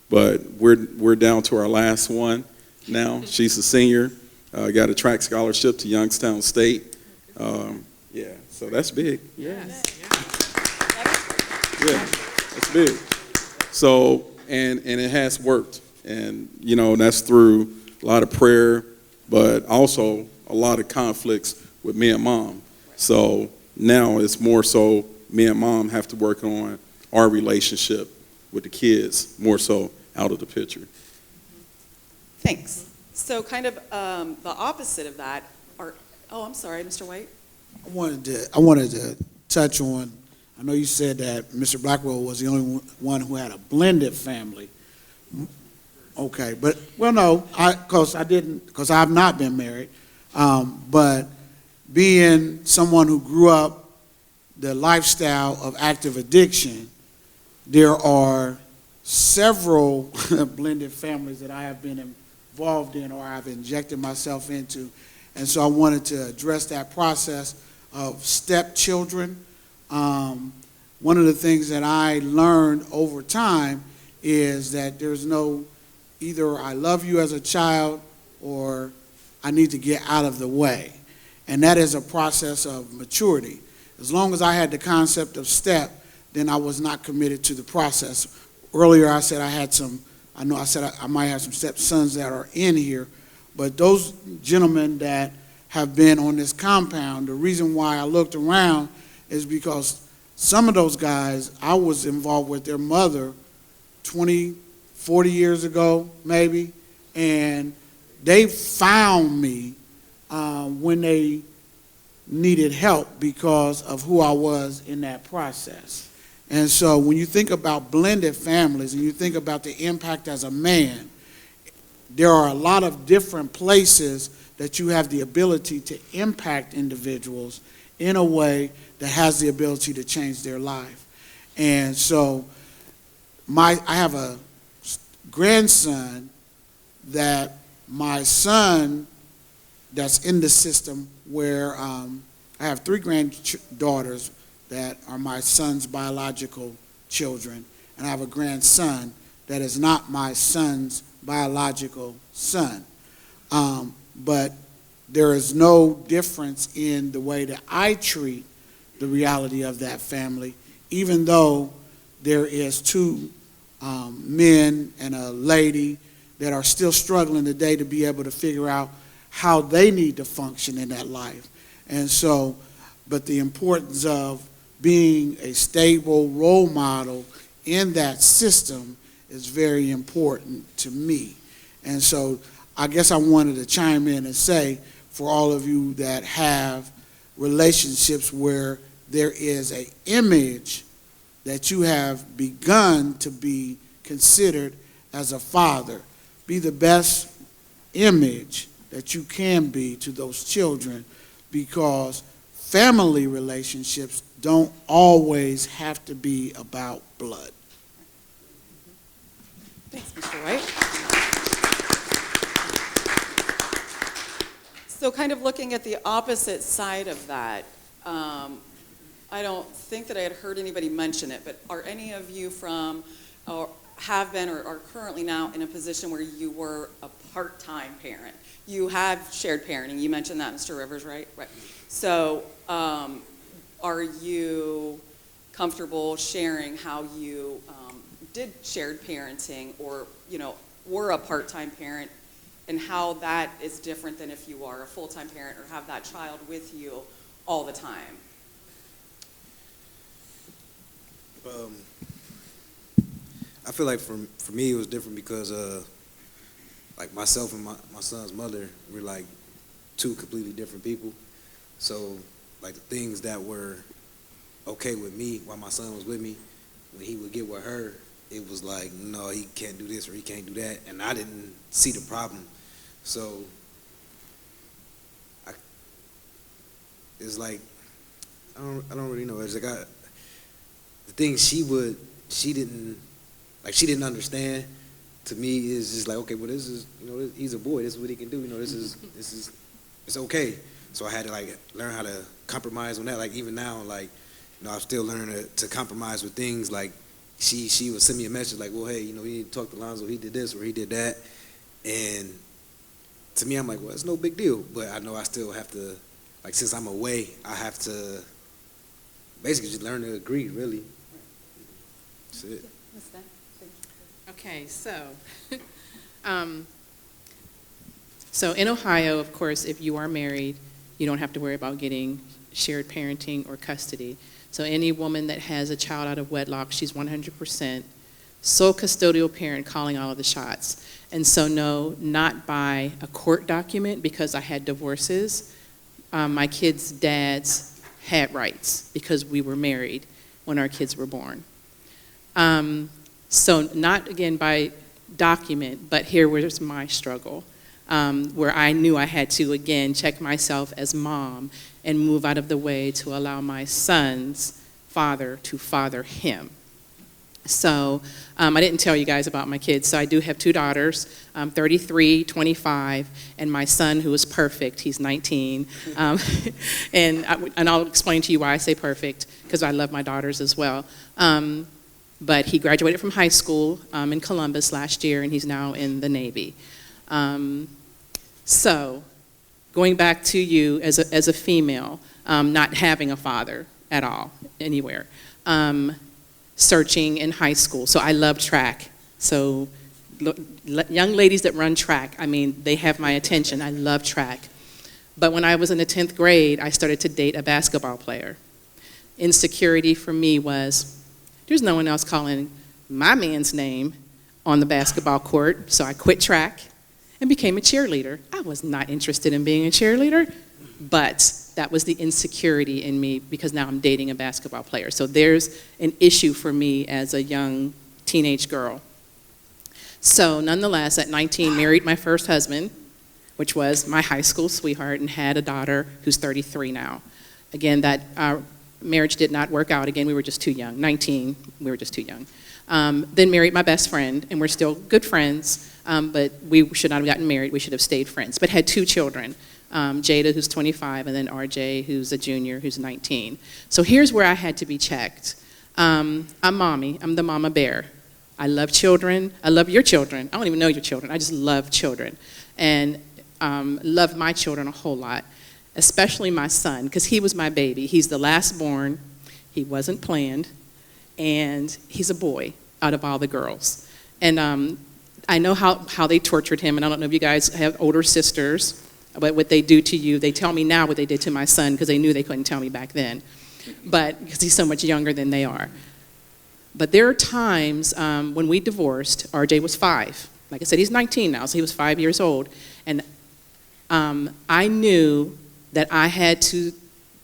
But we're down to our last one now. She's a senior, got a track scholarship to Youngstown State. So that's big. Yeah, that's big. So, and it has worked. And, that's through a lot of prayer, but also a lot of conflicts with me and mom. So now it's more so me and mom have to work on our relationship with the kids, more so out of the picture. Thanks. So kind of the opposite of that I'm sorry, Mr. White. I wanted to touch on, I know you said that Mr. Blackwell was the only one who had a blended family. Okay, but, no, because I've not been married, but being someone who grew up the lifestyle of active addiction, there are several blended families that I have been involved in or I've injected myself into. And so I wanted to address that process of stepchildren. One of the things that I learned over time is that there's no either I love you as a child or I need to get out of the way. And that is a process of maturity. As long as I had the concept of step, then I was not committed to the process. earlier I said I might have some stepsons that are in here, but those gentlemen that have been on this compound, the reason why I looked around is because some of those guys, I was involved with their mother 20, 40 years ago, maybe, and they found me when they needed help because of who I was in that process. And so when you think about blended families and you think about the impact as a man, there are a lot of different places that you have the ability to impact individuals in a way that has the ability to change their life. And so I have a grandson that my son that's in the system where I have 3 granddaughters that are my son's biological children, and I have a grandson that is not my son's biological son. But there is no difference in the way that I treat the reality of that family, even though there is 2 men and a lady that are still struggling today to be able to figure out how they need to function in that life. And so, but the importance of being a stable role model in that system is very important to me. And so I guess I wanted to chime in and say, for all of you that have relationships where there is an image that you have begun to be considered as a father, be the best image that you can be to those children, because family relationships don't always have to be about blood. Thanks, Mr. White. So kind of looking at the opposite side of that, I don't think that I had heard anybody mention it, but are any of you from, or have been, or are currently now in a position where you were a part-time parent? You have shared parenting. You mentioned that, Mr. Rivers, right? Right. So are you comfortable sharing how you did shared parenting, or, you know, were a part-time parent, and how that is different than if you are a full-time parent or have that child with you all the time? I feel like for me it was different because like myself and my son's mother, we're like 2 completely different people. So like the things that were okay with me while my son was with me, when he would get with her, it was like, no, he can't do this or he can't do that, and I didn't see the problem. So it's like I don't really know. It's like the things she didn't understand. To me, is just like, okay, well, this is, you know, he's a boy. This is what he can do. You know, this is it's okay. So I had to like learn how to compromise on that. Like even now, like, you know, I'm still learning to compromise with things. Like she would send me a message like, well, hey, you know, you need to talk to Lonzo. He did this or he did that, and to me, I'm like, well, it's no big deal. But I know I still have to, like, since I'm away, I have to basically just learn to agree. Really, that's it. Okay, so, so in Ohio, of course, if you are married, you don't have to worry about getting shared parenting or custody. So any woman that has a child out of wedlock, she's 100% sole custodial parent calling all of the shots. And so no, not by a court document, because I had divorces. My kids' dads had rights because we were married when our kids were born. So not, again, by document, but here was my struggle, where I knew I had to, again, check myself as mom and move out of the way to allow my son's father to father him. So I didn't tell you guys about my kids. So I do have 2 daughters, 33, 25, and my son, who is perfect. He's 19. And I'll explain to you why I say perfect, because I love my daughters as well. But he graduated from high school in Columbus last year, and he's now in the Navy. So going back to you as a female, not having a father at all, anywhere. searching in high school. So I love track. So young ladies that run track, I mean, they have my attention. I love track. But when I was in the 10th grade, I started to date a basketball player. Insecurity for me was, there's no one else calling my man's name on the basketball court, so I quit track and became a cheerleader. I was not interested in being a cheerleader, but that was the insecurity in me because now I'm dating a basketball player. So there's an issue for me as a young teenage girl. So nonetheless, at 19, married my first husband, which was my high school sweetheart, and had a daughter who's 33 now. Again, that our marriage did not work out. Again, we were just too young. 19, we were just too young. Then married my best friend, and we're still good friends, but we should not have gotten married. We should have stayed friends, but had 2 children, Jada, who's 25, and then RJ, who's a junior, who's 19. So here's where I had to be checked. I'm mommy. I'm the mama bear. I love children. I love your children. I don't even know your children. I just love children, and love my children a whole lot, especially my son, because he was my baby. He's the last born. He wasn't planned, and he's a boy out of all the girls. And I know how they tortured him, and I don't know if you guys have older sisters, but what they do to you, they tell me now what they did to my son because they knew they couldn't tell me back then, but because he's so much younger than they are. But there are times when we divorced, RJ was 5. Like I said, he's 19 now, so he was 5 years old. And I knew that I had to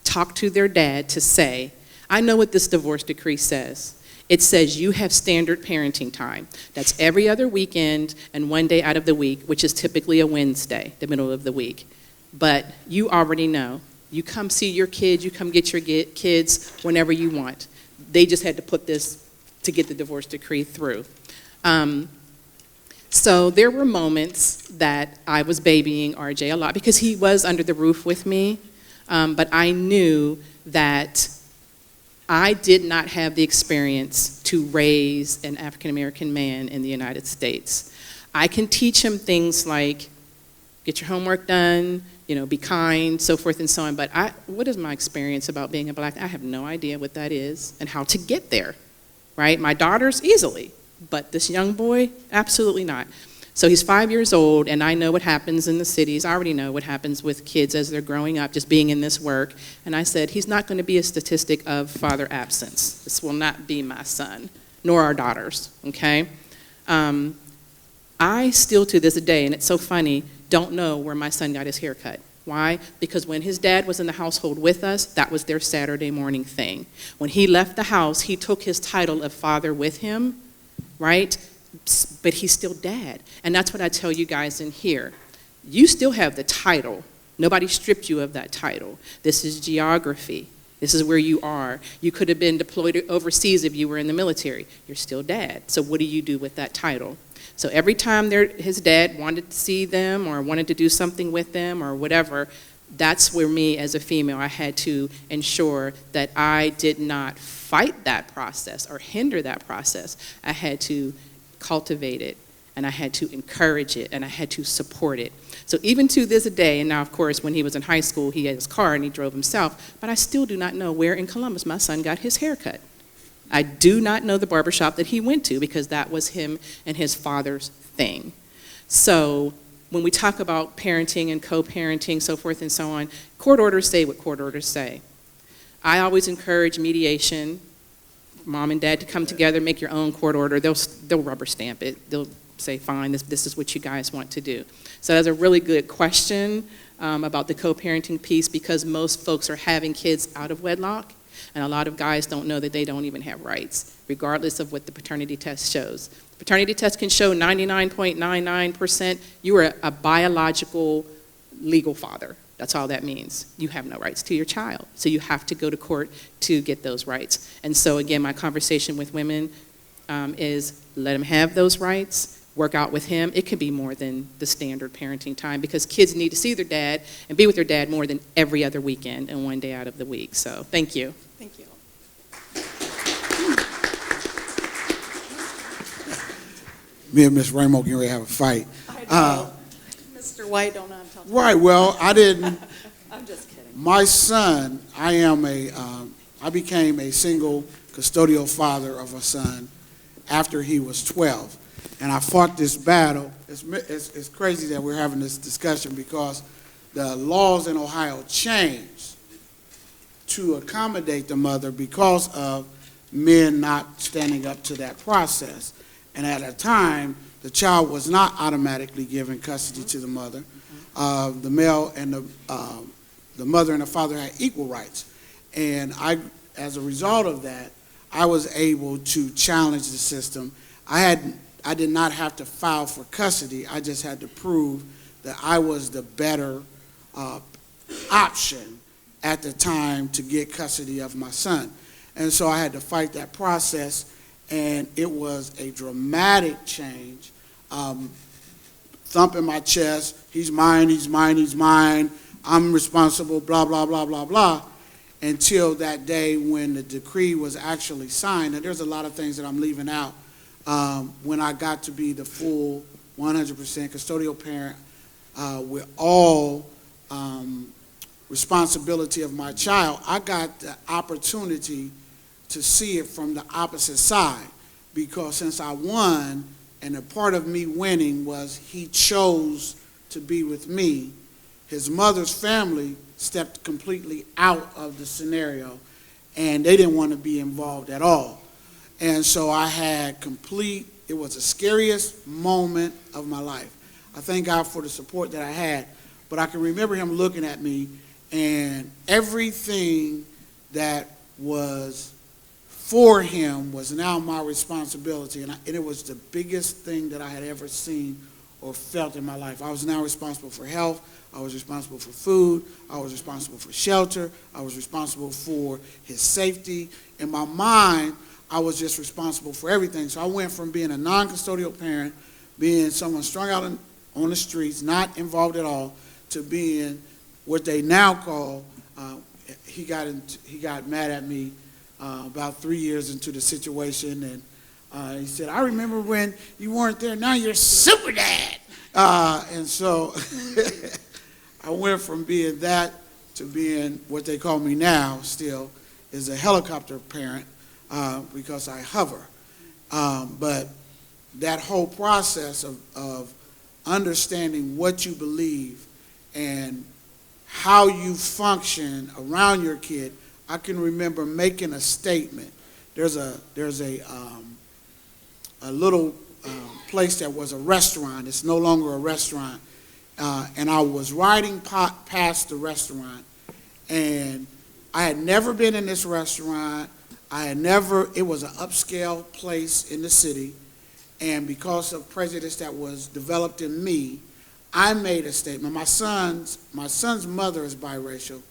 talk to their dad to say, I know what this divorce decree says. It says you have standard parenting time. That's every other weekend and 1 day out of the week, which is typically a Wednesday, the middle of the week. But you already know. You come see your kids, you come get your kids whenever you want. They just had to put this to get the divorce decree through. So there were moments that I was babying RJ a lot because he was under the roof with me, but I knew that I did not have the experience to raise an African-American man in the United States. I can teach him things like get your homework done, be kind, so forth and so on, but what is my experience about being a black? I have no idea what that is and how to get there, right? My daughters, easily. But this young boy, absolutely not. So he's 5 years old, and I know what happens in the cities. I already know what happens with kids as they're growing up, just being in this work. And I said, he's not going to be a statistic of father absence. This will not be my son, nor our daughters, okay? I still, to this day, and it's so funny, don't know where my son got his hair cut. Why? Because when his dad was in the household with us, that was their Saturday morning thing. When he left the house, he took his title of father with him, right? But he's still dad. And that's what I tell you guys in here. You still have the title. Nobody stripped you of that title. This is geography. This is where you are. You could have been deployed overseas if you were in the military. You're still dad. So what do you do with that title? So every time his dad wanted to see them or wanted to do something with them or whatever, that's where me as a female, I had to ensure that I did not fight that process or hinder that process. I had to cultivate it, and I had to encourage it, and I had to support it. So even to this day, and now of course when he was in high school, he had his car and he drove himself, but I still do not know where in Columbus my son got his hair cut. I do not know the barbershop that he went to because that was him and his father's thing. So when we talk about parenting and co-parenting, so forth and so on, court orders say what court orders say. I always encourage mediation, mom and dad to come together, make your own court order. They'll rubber stamp it. They'll say, fine, this is what you guys want to do. So that's a really good question about the co-parenting piece because most folks are having kids out of wedlock, and a lot of guys don't know that they don't even have rights, regardless of what the paternity test shows. The paternity test can show 99.99% you are a biological legal father. That's all that means. You have no rights to your child. So you have to go to court to get those rights. And so again, my conversation with women is let them have those rights, work out with him. It could be more than the standard parenting time because kids need to see their dad and be with their dad more than every other weekend and 1 day out of the week. So thank you. Thank you. Me and Miss Ramo getting ready to have a fight. I know. Mr. White don't know what I'm talking Right, well, I didn't. I'm just kidding. My son, I became a single custodial father of a son after he was 12. And I fought this battle. It's crazy that we're having this discussion because the laws in Ohio changed to accommodate the mother because of men not standing up to that process. And at a time, the child was not automatically given custody to the mother. The male and the mother and the father had equal rights. And as a result of that, I was able to challenge the system. I did not have to file for custody. I just had to prove that I was the better option at the time to get custody of my son. And so I had to fight that process, and it was a dramatic change. Thumping my chest, he's mine, he's mine, he's mine, I'm responsible, blah, blah, blah, blah, blah, until that day when the decree was actually signed. And there's a lot of things that I'm leaving out. When I got to be the full 100% custodial parent with all responsibility of my child, I got the opportunity to see it from the opposite side, because since I won, and a part of me winning was he chose to be with me, his mother's family stepped completely out of the scenario, and they didn't want to be involved at all. And so I had it was the scariest moment of my life. I thank God for the support that I had, but I can remember him looking at me, and everything that was for him was now my responsibility, and it was the biggest thing that I had ever seen or felt in my life. I was now responsible for health, I was responsible for food, I was responsible for shelter, I was responsible for his safety. In my mind, I was just responsible for everything. So I went from being a non-custodial parent, being someone strung out on the streets, not involved at all, to being what they now call, he got mad at me about 3 years into the situation, and he said, I remember when you weren't there, now you're super dad. And so I went from being that to being what they call me now still, is a helicopter parent, because I hover. But that whole process of understanding what you believe and how you function around your kid, I can remember making a statement. There's a little place that was a restaurant. It's no longer a restaurant. And I was riding past the restaurant, and I had never been in this restaurant. It was an upscale place in the city, and because of prejudice that was developed in me, I made a statement. My son's mother is biracial.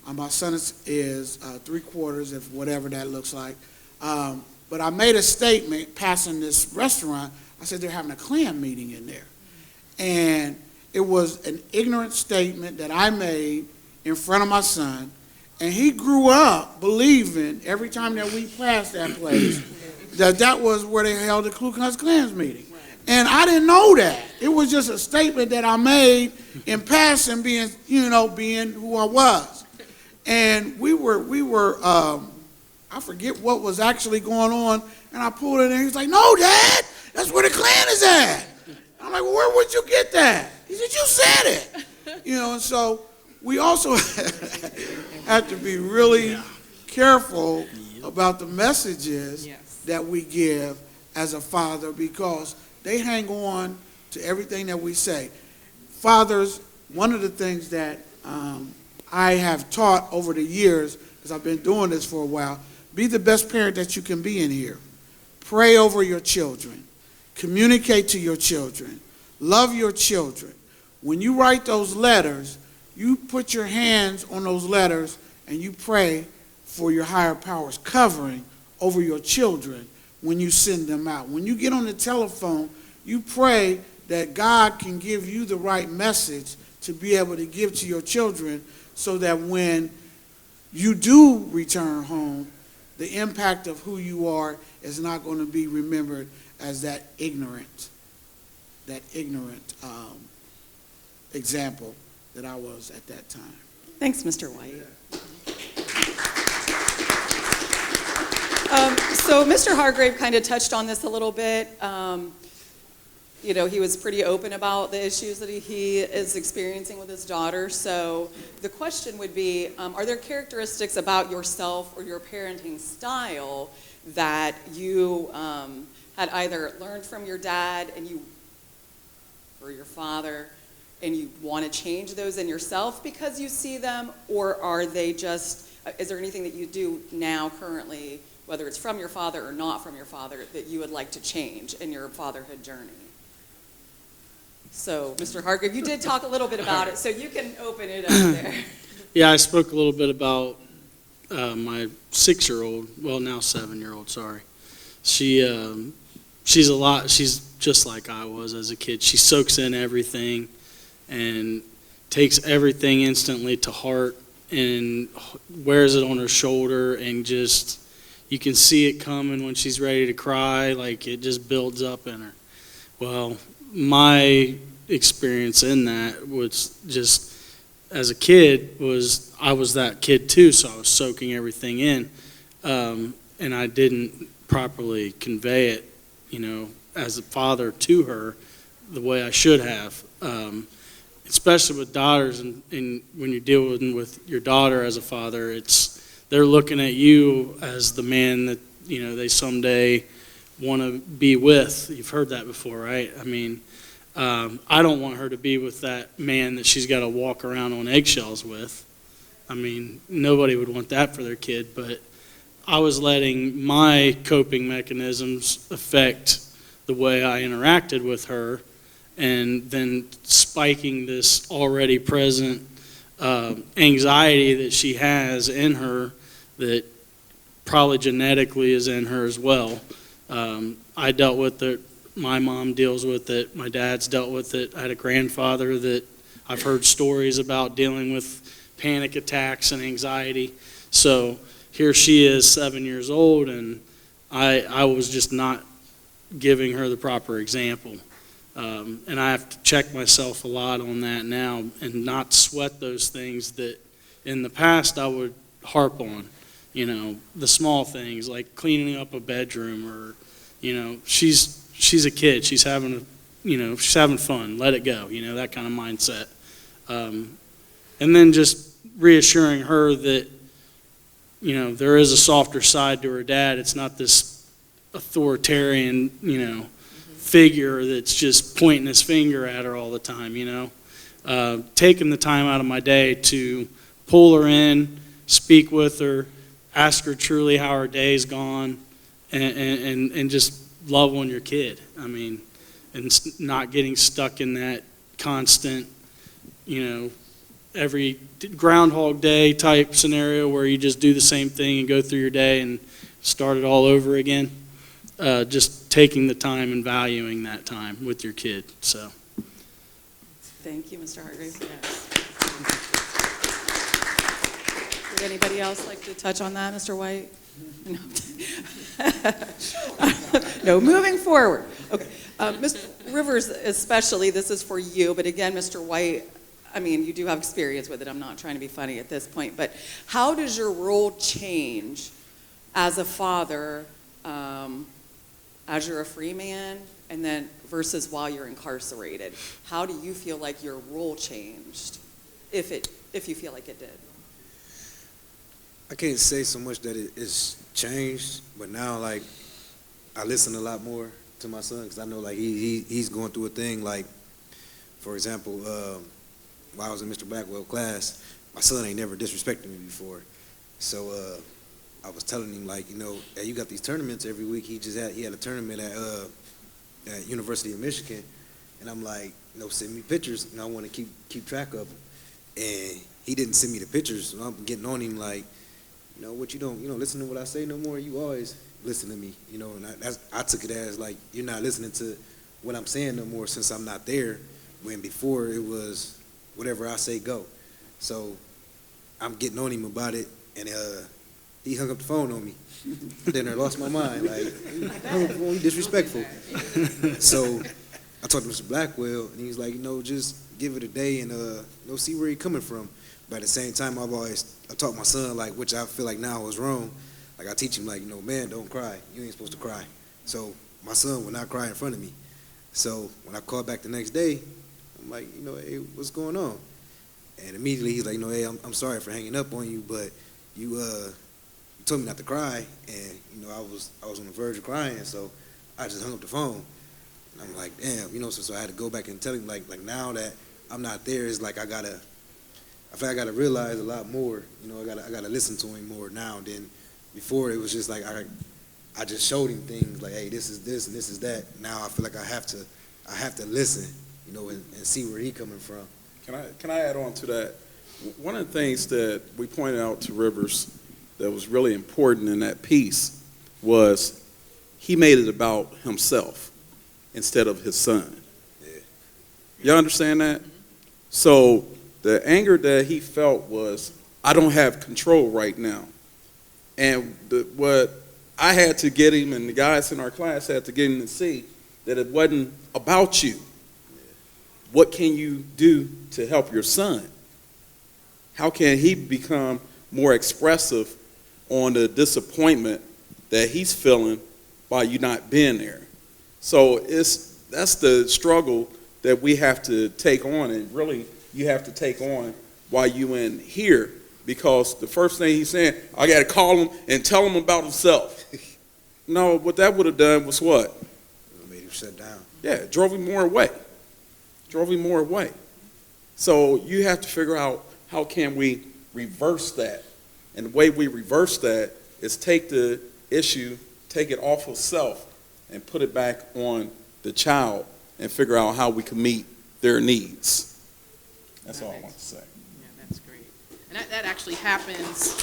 My son is 3/4, if whatever that looks like. But I made a statement passing this restaurant. I said, they're having a Klan meeting in there. And it was an ignorant statement that I made in front of my son. And he grew up believing every time that we passed that place that was where they held the Ku Klux Klan's meeting. And I didn't know that. It was just a statement that I made in passing, being who I was. And we were I forget what was actually going on, and I pulled it in. He was like, no, Dad, that's where the Klan is at. I'm like, well, where would you get that? He said, you said it. And so we also have to be really careful about the messages that we give as a father, because they hang on to everything that we say. Fathers, one of the things that I have taught over the years, because I've been doing this for a while, be the best parent that you can be in here. Pray over your children. Communicate to your children. Love your children. When you write those letters, you put your hands on those letters and you pray for your higher powers covering over your children when you send them out. When you get on the telephone, you pray that God can give you the right message to be able to give to your children, so that when you do return home, the impact of who you are is not going to be remembered as that ignorant example that I was at that time. Thanks, Mr. White. So Mr. Hargrave kind of touched on this a little bit. He was pretty open about the issues that he is experiencing with his daughter. So the question would be, are there characteristics about yourself or your parenting style that you had either learned from your dad or your father, and you want to change those in yourself because you see them, or are they just, is there anything that you do now currently, whether it's from your father or not from your father, that you would like to change in your fatherhood journey? So, Mr. Hargrave, you did talk a little bit about it, so you can open it up there. Yeah, I spoke a little bit about my 6-year-old, well, now 7-year-old, sorry. She's just like I was as a kid. She soaks in everything and takes everything instantly to heart and wears it on her shoulder, and just, you can see it coming when she's ready to cry, like it just builds up in her. Well, my experience in that was just, as a kid, I was that kid too, so I was soaking everything in, and I didn't properly convey it, as a father to her the way I should have. Especially with daughters, and when you're dealing with your daughter as a father, they're looking at you as the man that they someday want to be with. You've heard that before, right? I mean, I don't want her to be with that man that she's got to walk around on eggshells with. I mean, nobody would want that for their kid, but I was letting my coping mechanisms affect the way I interacted with her, and then spiking this already present anxiety that she has in her that probably genetically is in her as well. I dealt with it. My mom deals with it. My dad's dealt with it. I had a grandfather that I've heard stories about dealing with panic attacks and anxiety. So here she is, 7 years old, and I was just not giving her the proper example. And I have to check myself a lot on that now and not sweat those things that in the past I would harp on. The small things like cleaning up a bedroom, or, she's a kid. She's having she's having fun. Let it go. That kind of mindset. And then just reassuring her that, there is a softer side to her dad. It's not this authoritarian, figure that's just pointing his finger at her all the time, taking the time out of my day to pull her in, speak with her, ask her truly how her day's gone, and just love on your kid. I mean, and not getting stuck in that constant, every Groundhog Day type scenario where you just do the same thing and go through your day and start it all over again. Just taking the time and valuing that time with your kid. So, Thank you, Mr. Hargrave. Yes. Would anybody else like to touch on that, Mr. White? No. No, moving forward. Okay. Mr. Rivers, especially, this is for you, but again, Mr. White, I mean, you do have experience with it. I'm not trying to be funny at this point, but how does your role change as a father, as you're a free man, and then versus while you're incarcerated? How do you feel like your role changed, if you feel like it did? I can't say so much that it's changed, but now, like, I listen a lot more to my son, because I know, like, he's going through a thing. Like, for example, while I was in Mr. Blackwell's class, my son ain't never disrespected me before. So I was telling him, like, hey, you got these tournaments every week. He had a tournament at University of Michigan, and I'm like, send me pictures, and I want to keep track of them. And he didn't send me the pictures, so I'm getting on him like, what you don't, listen to what I say no more. You always listen to me, and I took it as like, you're not listening to what I'm saying no more since I'm not there, when before it was whatever I say, go. So I'm getting on him about it, and he hung up the phone on me. Then I lost my mind, like, hung up the phone, disrespectful. So I talked to Mr. Blackwell, and he's like, just give it a day and see where he's coming from. But at the same time, I taught my son, like, which I feel like now was wrong. like I teach him, like, man, don't cry. You ain't supposed to cry. So my son will not cry in front of me. So when I called back the next day, I'm like, hey, what's going on? And immediately he's like, hey, I'm sorry for hanging up on you, but you told me not to cry, and I was on the verge of crying, so I just hung up the phone. And I'm like, damn, so I had to go back and tell him, like now that I'm not there, it's like I feel like I gotta realize a lot more. I gotta listen to him more now than before. It was just like I just showed him things like, hey, this is this and this is that. Now I feel like I have to listen, and see where he coming from. Can I add on to that? One of the things that we pointed out to Rivers that was really important in that piece was he made it about himself instead of his son. Yeah. You understand that? So the anger that he felt was, I don't have control right now. And what I had to get him, and the guys in our class had to get him to see, that it wasn't about you. What can you do to help your son? How can he become more expressive on the disappointment that he's feeling by you not being there? So that's the struggle that we have to take on, and really you have to take on while you in here, because the first thing he's saying, I got to call him and tell him about himself. No, what that would have done was what? It made him shut down. Yeah, it drove him more away. So you have to figure out, how can we reverse that? And the way we reverse that is take the issue, take it off of self, and put it back on the child, and figure out how we can meet their needs. That's all I want to say. Yeah, that's great. And that actually happens.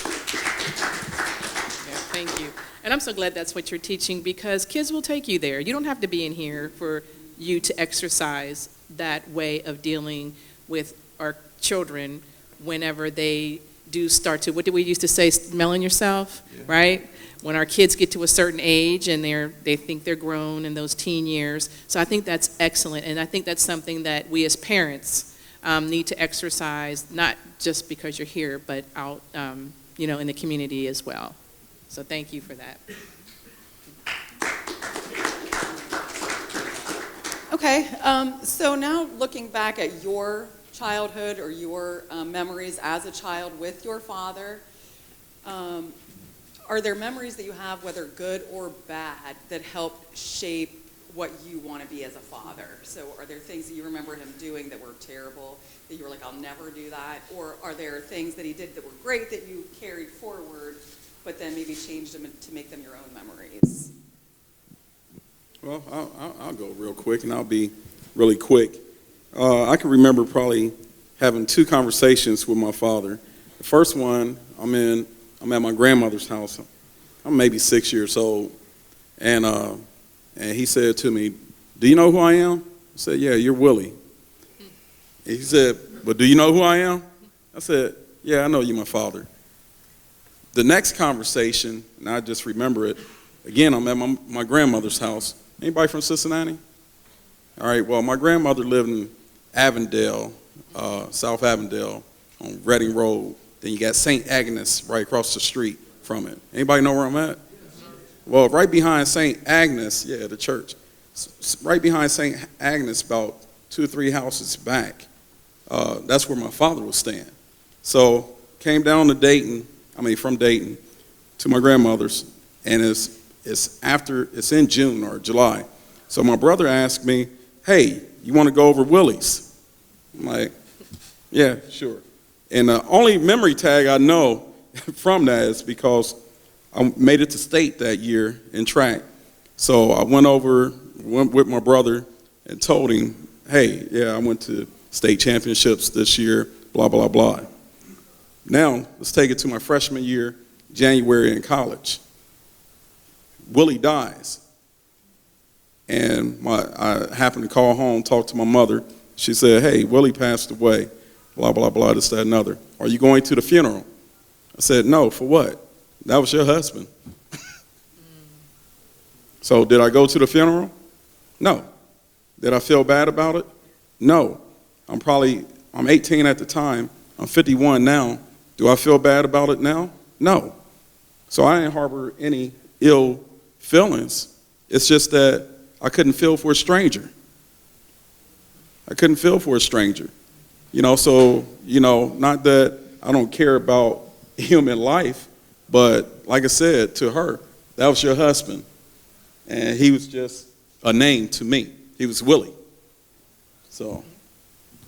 Yeah, thank you. And I'm so glad that's what you're teaching, because kids will take you there. You don't have to be in here for you to exercise that way of dealing with our children whenever they do start to, what did we used to say, smelling yourself, yeah. Right? When our kids get to a certain age and they think they're grown in those teen years. So I think that's excellent, and I think that's something that we as parents need to exercise, not just because you're here, but out, in the community as well. So thank you for that. Okay, so now looking back at your childhood or your memories as a child with your father, are there memories that you have, whether good or bad, that helped shape what you want to be as a father? So are there things that you remember him doing that were terrible, that you were like, I'll never do that? Or are there things that he did that were great that you carried forward, but then maybe changed them to make them your own memories? Well, I'll go real quick, and I'll be really quick. I can remember probably having 2 conversations with my father. The first one, I'm at my grandmother's house. I'm maybe 6 years old, and he said to me, "Do you know who I am?" I said, "Yeah, you're Willie." And he said, "But do you know who I am?" I said, "Yeah, I know you're my father." The next conversation, and I just remember it, again, I'm at my grandmother's house. Anybody from Cincinnati? All right, well, my grandmother lived in Avondale, South Avondale, on Reading Road. Then you got St. Agnes right across the street from it. Anybody know where I'm at? Well, right behind St. Agnes, yeah, the church. Right behind St. Agnes, about 2 or 3 houses back, that's where my father was staying. So came down to Dayton, from Dayton to my grandmother's, and it's in June or July. So my brother asked me, "Hey, you want to go over Willie's?" I'm like, "Yeah, sure." And the only memory tag I know from that is because I made it to state that year in track. So I went with my brother and told him, "Hey, yeah, I went to state championships this year, blah, blah, blah." Now, let's take it to my freshman year, January in college. Willie dies. And I happened to call home, talk to my mother. She said, "Hey, Willie passed away, blah, blah, blah, this, that, and other. Are you going to the funeral?" I said, "No, for what? That was your husband." So did I go to the funeral? No. Did I feel bad about it? No. I'm 18 at the time. I'm 51 now. Do I feel bad about it now? No. So I didn't harbor any ill feelings. It's just that I couldn't feel for a stranger. I couldn't feel for a stranger. So, not that I don't care about human life, but like I said to her, that was your husband. And he was just a name to me. He was Willie. So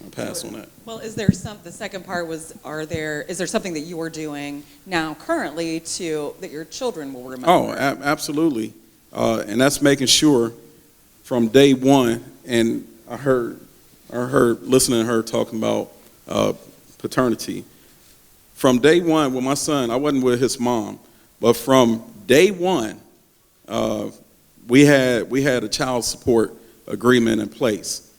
I'll pass on that. Well, is there the second part was, is there something that you are doing now currently that your children will remember? Oh, absolutely. And that's making sure from day one, and I heard listening to her talking about paternity. From day one with my son, I wasn't with his mom, but from day one, we had a child support agreement in place.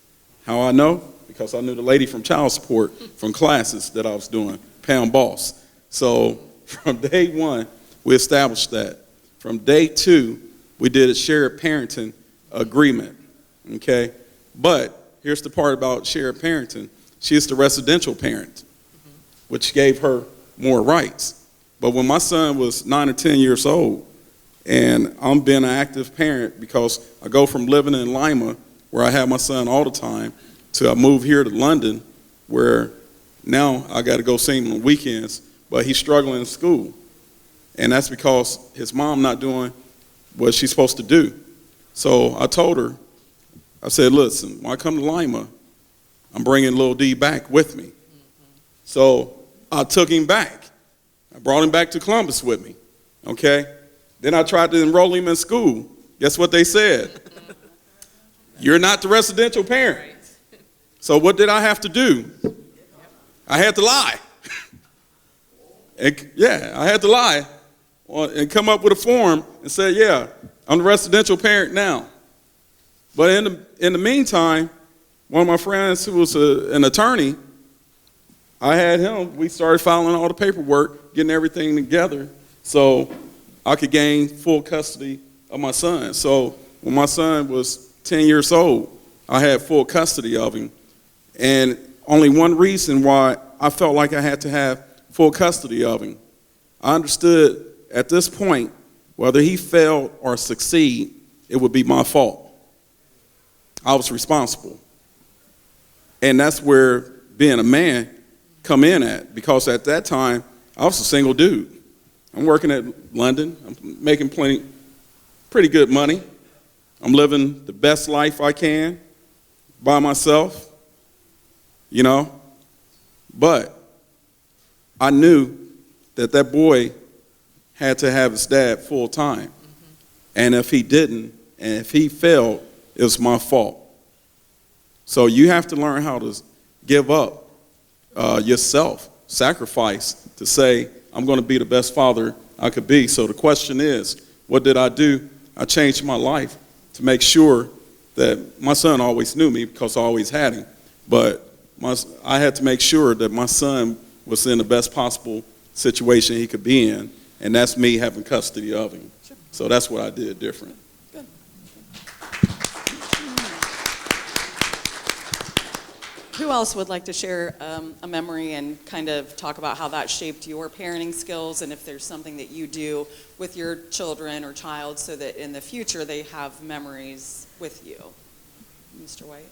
How I know? Because I knew the lady from child support from classes that I was doing, Pam Boss. So from day one, we established that. From day two, we did a shared parenting agreement, okay? But here's the part about shared parenting. She's the residential parent, which gave her more rights. But when my son was 9 or 10 years old, and I'm being an active parent because I go from living in Lima, where I have my son all the time, to I move here to London, where now I got to go see him on weekends, but he's struggling in school. And that's because his mom not doing what she's supposed to do. So I told her, I said, listen, when I come to Lima, I'm bringing little D back with me. So I took him back. I brought him back to Columbus with me, okay? Then I tried to enroll him in school. Guess what they said? You're not the residential parent. So what did I have to do? I had to lie. I had to lie and come up with a form and say, yeah, I'm the residential parent now. But in the meantime, one of my friends who was an attorney, I had him, we started filing all the paperwork, getting everything together so I could gain full custody of my son. So when my son was 10 years old, I had full custody of him. And only one reason why I felt like I had to have full custody of him. I understood at this point, whether he failed or succeed, it would be my fault. I was responsible. And that's where being a man come in at, because at that time, I was a single dude. I'm working at London. I'm making pretty good money. I'm living the best life I can by myself, But I knew that boy had to have his dad full time. Mm-hmm. And if he didn't, and if he failed, it was my fault. So you have to learn how to give up yourself, sacrifice to say, I'm going to be the best father I could be. So the question is, what did I do? I changed my life to make sure that my son always knew me because I always had him. But I had to make sure that my son was in the best possible situation he could be in, and that's me having custody of him. Sure. So that's what I did different. Good. Who else would like to share a memory and kind of talk about how that shaped your parenting skills, and if there's something that you do with your children or child so that in the future they have memories with you? Mr. White?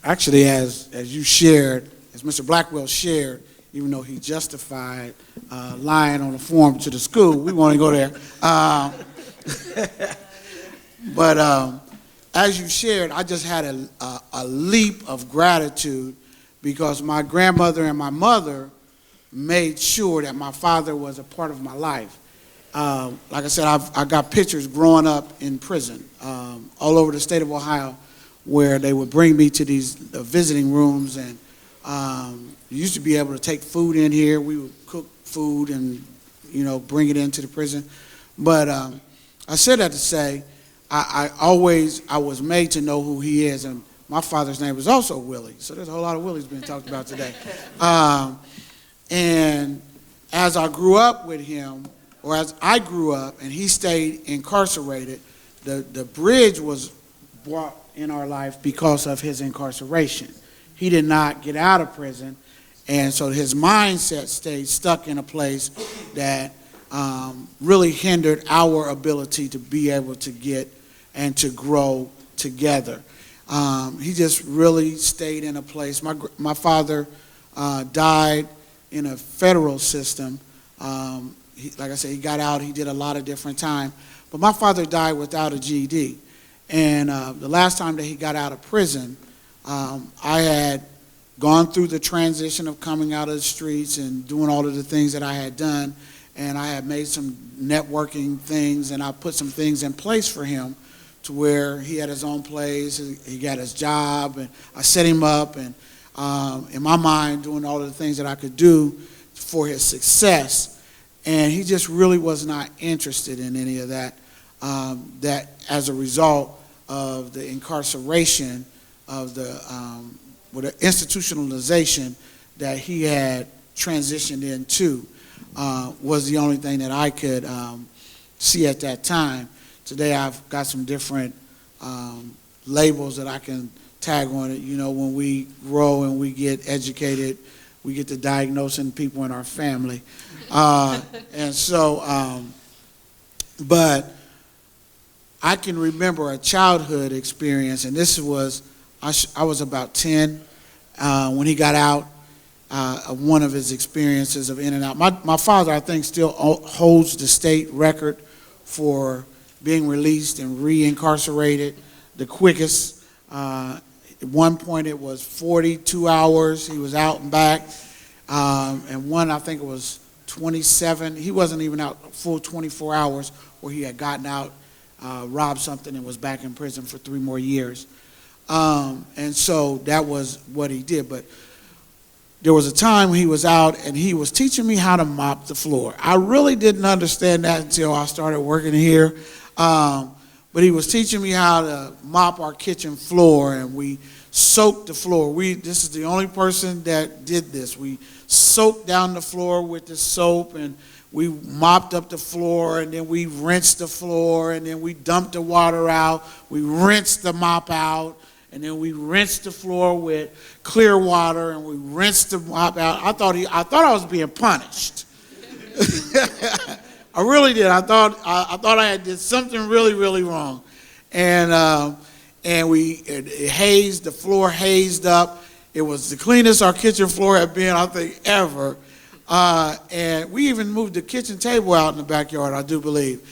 Actually, as you shared, as Mr. Blackwell shared, even though he justified lying on the form to the school, we want to go there. But as you shared, I just had a leap of gratitude because my grandmother and my mother made sure that my father was a part of my life. Like I said, I got pictures growing up in prison all over the state of Ohio, where they would bring me to these visiting rooms, and you used to be able to take food in here. We would cook food and bring it into the prison. But I said that to say I was made to know who he is, and my father's name was also Willie, so there's a whole lot of Willies being talked about today. And as I grew up with him, or as I grew up and he stayed incarcerated, the bridge was brought in our life because of his incarceration. He did not get out of prison, And so his mindset stayed stuck in a place that really hindered our ability to be able to get and to grow together. He just really stayed in a place. My father died in a federal system. Like I said, he got out, he did a lot of different time. But my father died without a GED. And the last time that he got out of prison, I had gone through the transition of coming out of the streets and doing all of the things that I had done. And I had made some networking things, and I put some things in place for him to where he had his own place, he got his job, and I set him up, and in my mind, doing all of the things that I could do for his success. And he just really was not interested in any of that, that as a result of the incarceration of the institutionalization that he had transitioned into. Was the only thing that I could see at that time. Today I've got some different labels that I can tag on it. You know, when we grow and we get educated, we get to diagnosing people in our family. And so, but I can remember a childhood experience, and this was, I was about 10 when he got out. One of his experiences of in and out. My father, I think, still holds the state record for being released and reincarcerated the quickest. At one point, it was 42 hours. He was out and back. And one, I think it was 27. He wasn't even out full 24 hours where he had gotten out, robbed something, and was back in prison for 3 more years. And so that was what he did. But there was a time when he was out and he was teaching me how to mop the floor. I really didn't understand that until I started working here. But he was teaching me how to mop our kitchen floor, and we soaked the floor. This is the only person that did this. We soaked down the floor with the soap, and we mopped up the floor, and then we rinsed the floor, and then we dumped the water out. We rinsed the mop out. And then we rinsed the floor with clear water, and we rinsed the mop out. I thought I was being punished. I really did. I thought I had did something really, really wrong. And we hazed, the floor hazed up. It was the cleanest our kitchen floor had been, I think, ever. And we even moved the kitchen table out in the backyard, I do believe.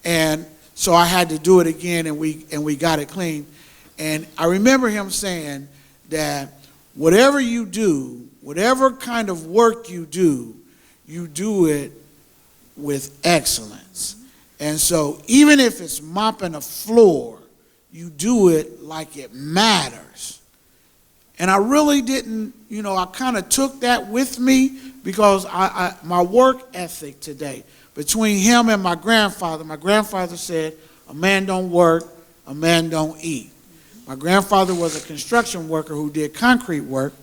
And so I had to do it again, and we got it clean. And I remember him saying that whatever you do, whatever kind of work you do it with excellence. And so even if it's mopping a floor, you do it like it matters. And I really didn't, I kind of took that with me because my work ethic today, between him and my grandfather said, a man don't work, a man don't eat. My grandfather was a construction worker who did concrete work,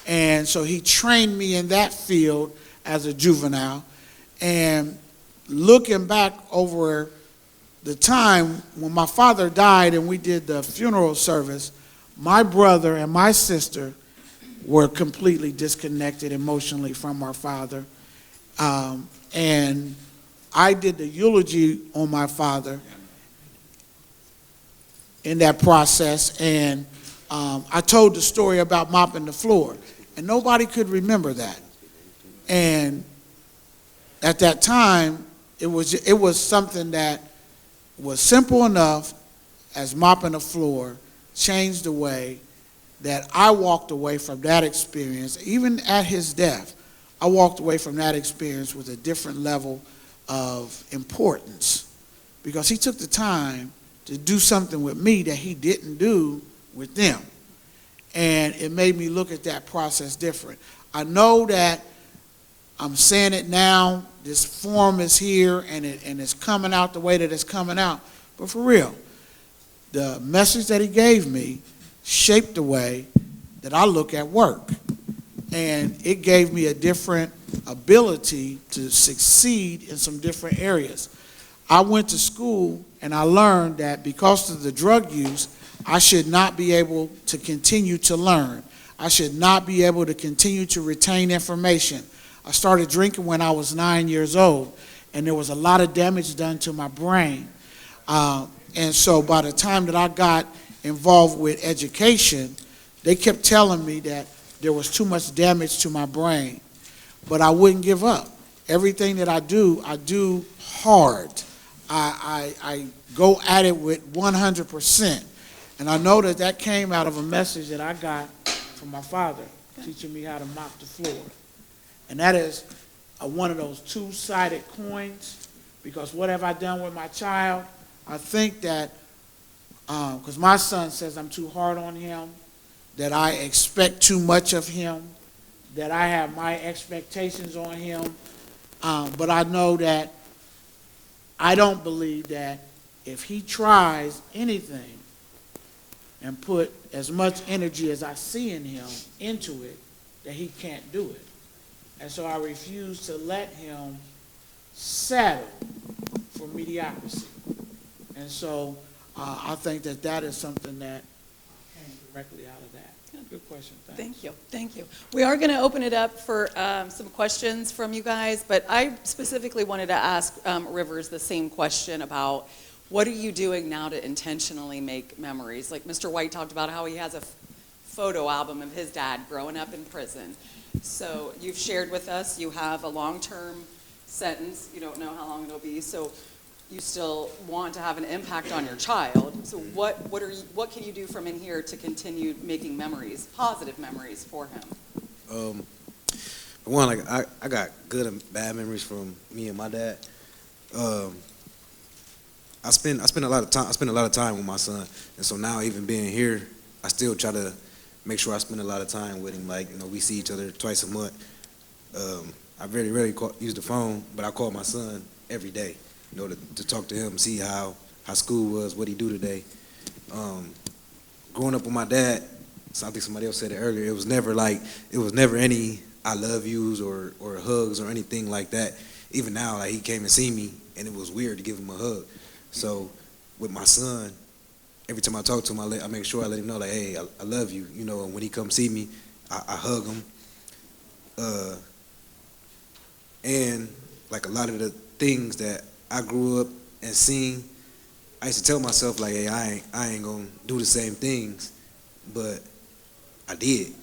and so he trained me in that field as a juvenile. And looking back over the time when my father died and we did the funeral service, my brother and my sister were completely disconnected emotionally from our father. And I did the eulogy on my father in that process, and I told the story about mopping the floor, and nobody could remember that. And at that time, it was something that was simple enough as mopping the floor changed the way that I walked away from that experience. Even at his death, I walked away from that experience with a different level of importance, because he took the time to do something with me that he didn't do with them. And it made me look at that process different. I know that I'm saying it now, this form is here, and it's coming out the way that it's coming out. But for real, the message that he gave me shaped the way that I look at work. And it gave me a different ability to succeed in some different areas. I went to school and I learned that because of the drug use, I should not be able to continue to learn. I should not be able to continue to retain information. I started drinking when I was 9 years old, and there was a lot of damage done to my brain. And so by the time that I got involved with education, they kept telling me that there was too much damage to my brain. But I wouldn't give up. Everything that I do hard. I go at it with 100%. And I know that that came out of a message that I got from my father, teaching me how to mop the floor. And that is one of those two-sided coins, because what have I done with my child? I think that, because my son says I'm too hard on him, that I expect too much of him, that I have my expectations on him, but I know that I don't believe that if he tries anything and put as much energy as I see in him into it, that he can't do it. And so I refuse to let him settle for mediocrity. And so I think that that is something that came directly out of that. Good question. Thanks. Thank you. We are going to open it up for some questions from you guys, but I specifically wanted to ask Rivers the same question about what are you doing now to intentionally make memories? Like Mr. White talked about how he has a photo album of his dad growing up in prison. So you've shared with us you have a long-term sentence. You don't know how long it'll be, so you still want to have an impact on your child. So what can you do from in here to continue making memories, positive memories for him? One, like I got good and bad memories from me and my dad. I spend a lot of time with my son, and so now even being here, I still try to make sure I spend a lot of time with him. Like, we see each other twice a month. I very rarely use the phone, but I call my son every day, to talk to him, see how school was, what he do today. Growing up with my dad, so I think somebody else said it earlier, it was never any I love yous or hugs or anything like that. Even now, like, he came and see me, and it was weird to give him a hug. So with my son, every time I talk to him, I make sure I let him know, like, hey, I love you. And when he comes see me, I hug him. And like a lot of the things that I grew up and seen, I used to tell myself, like, hey, I ain't gonna do the same things, but I did.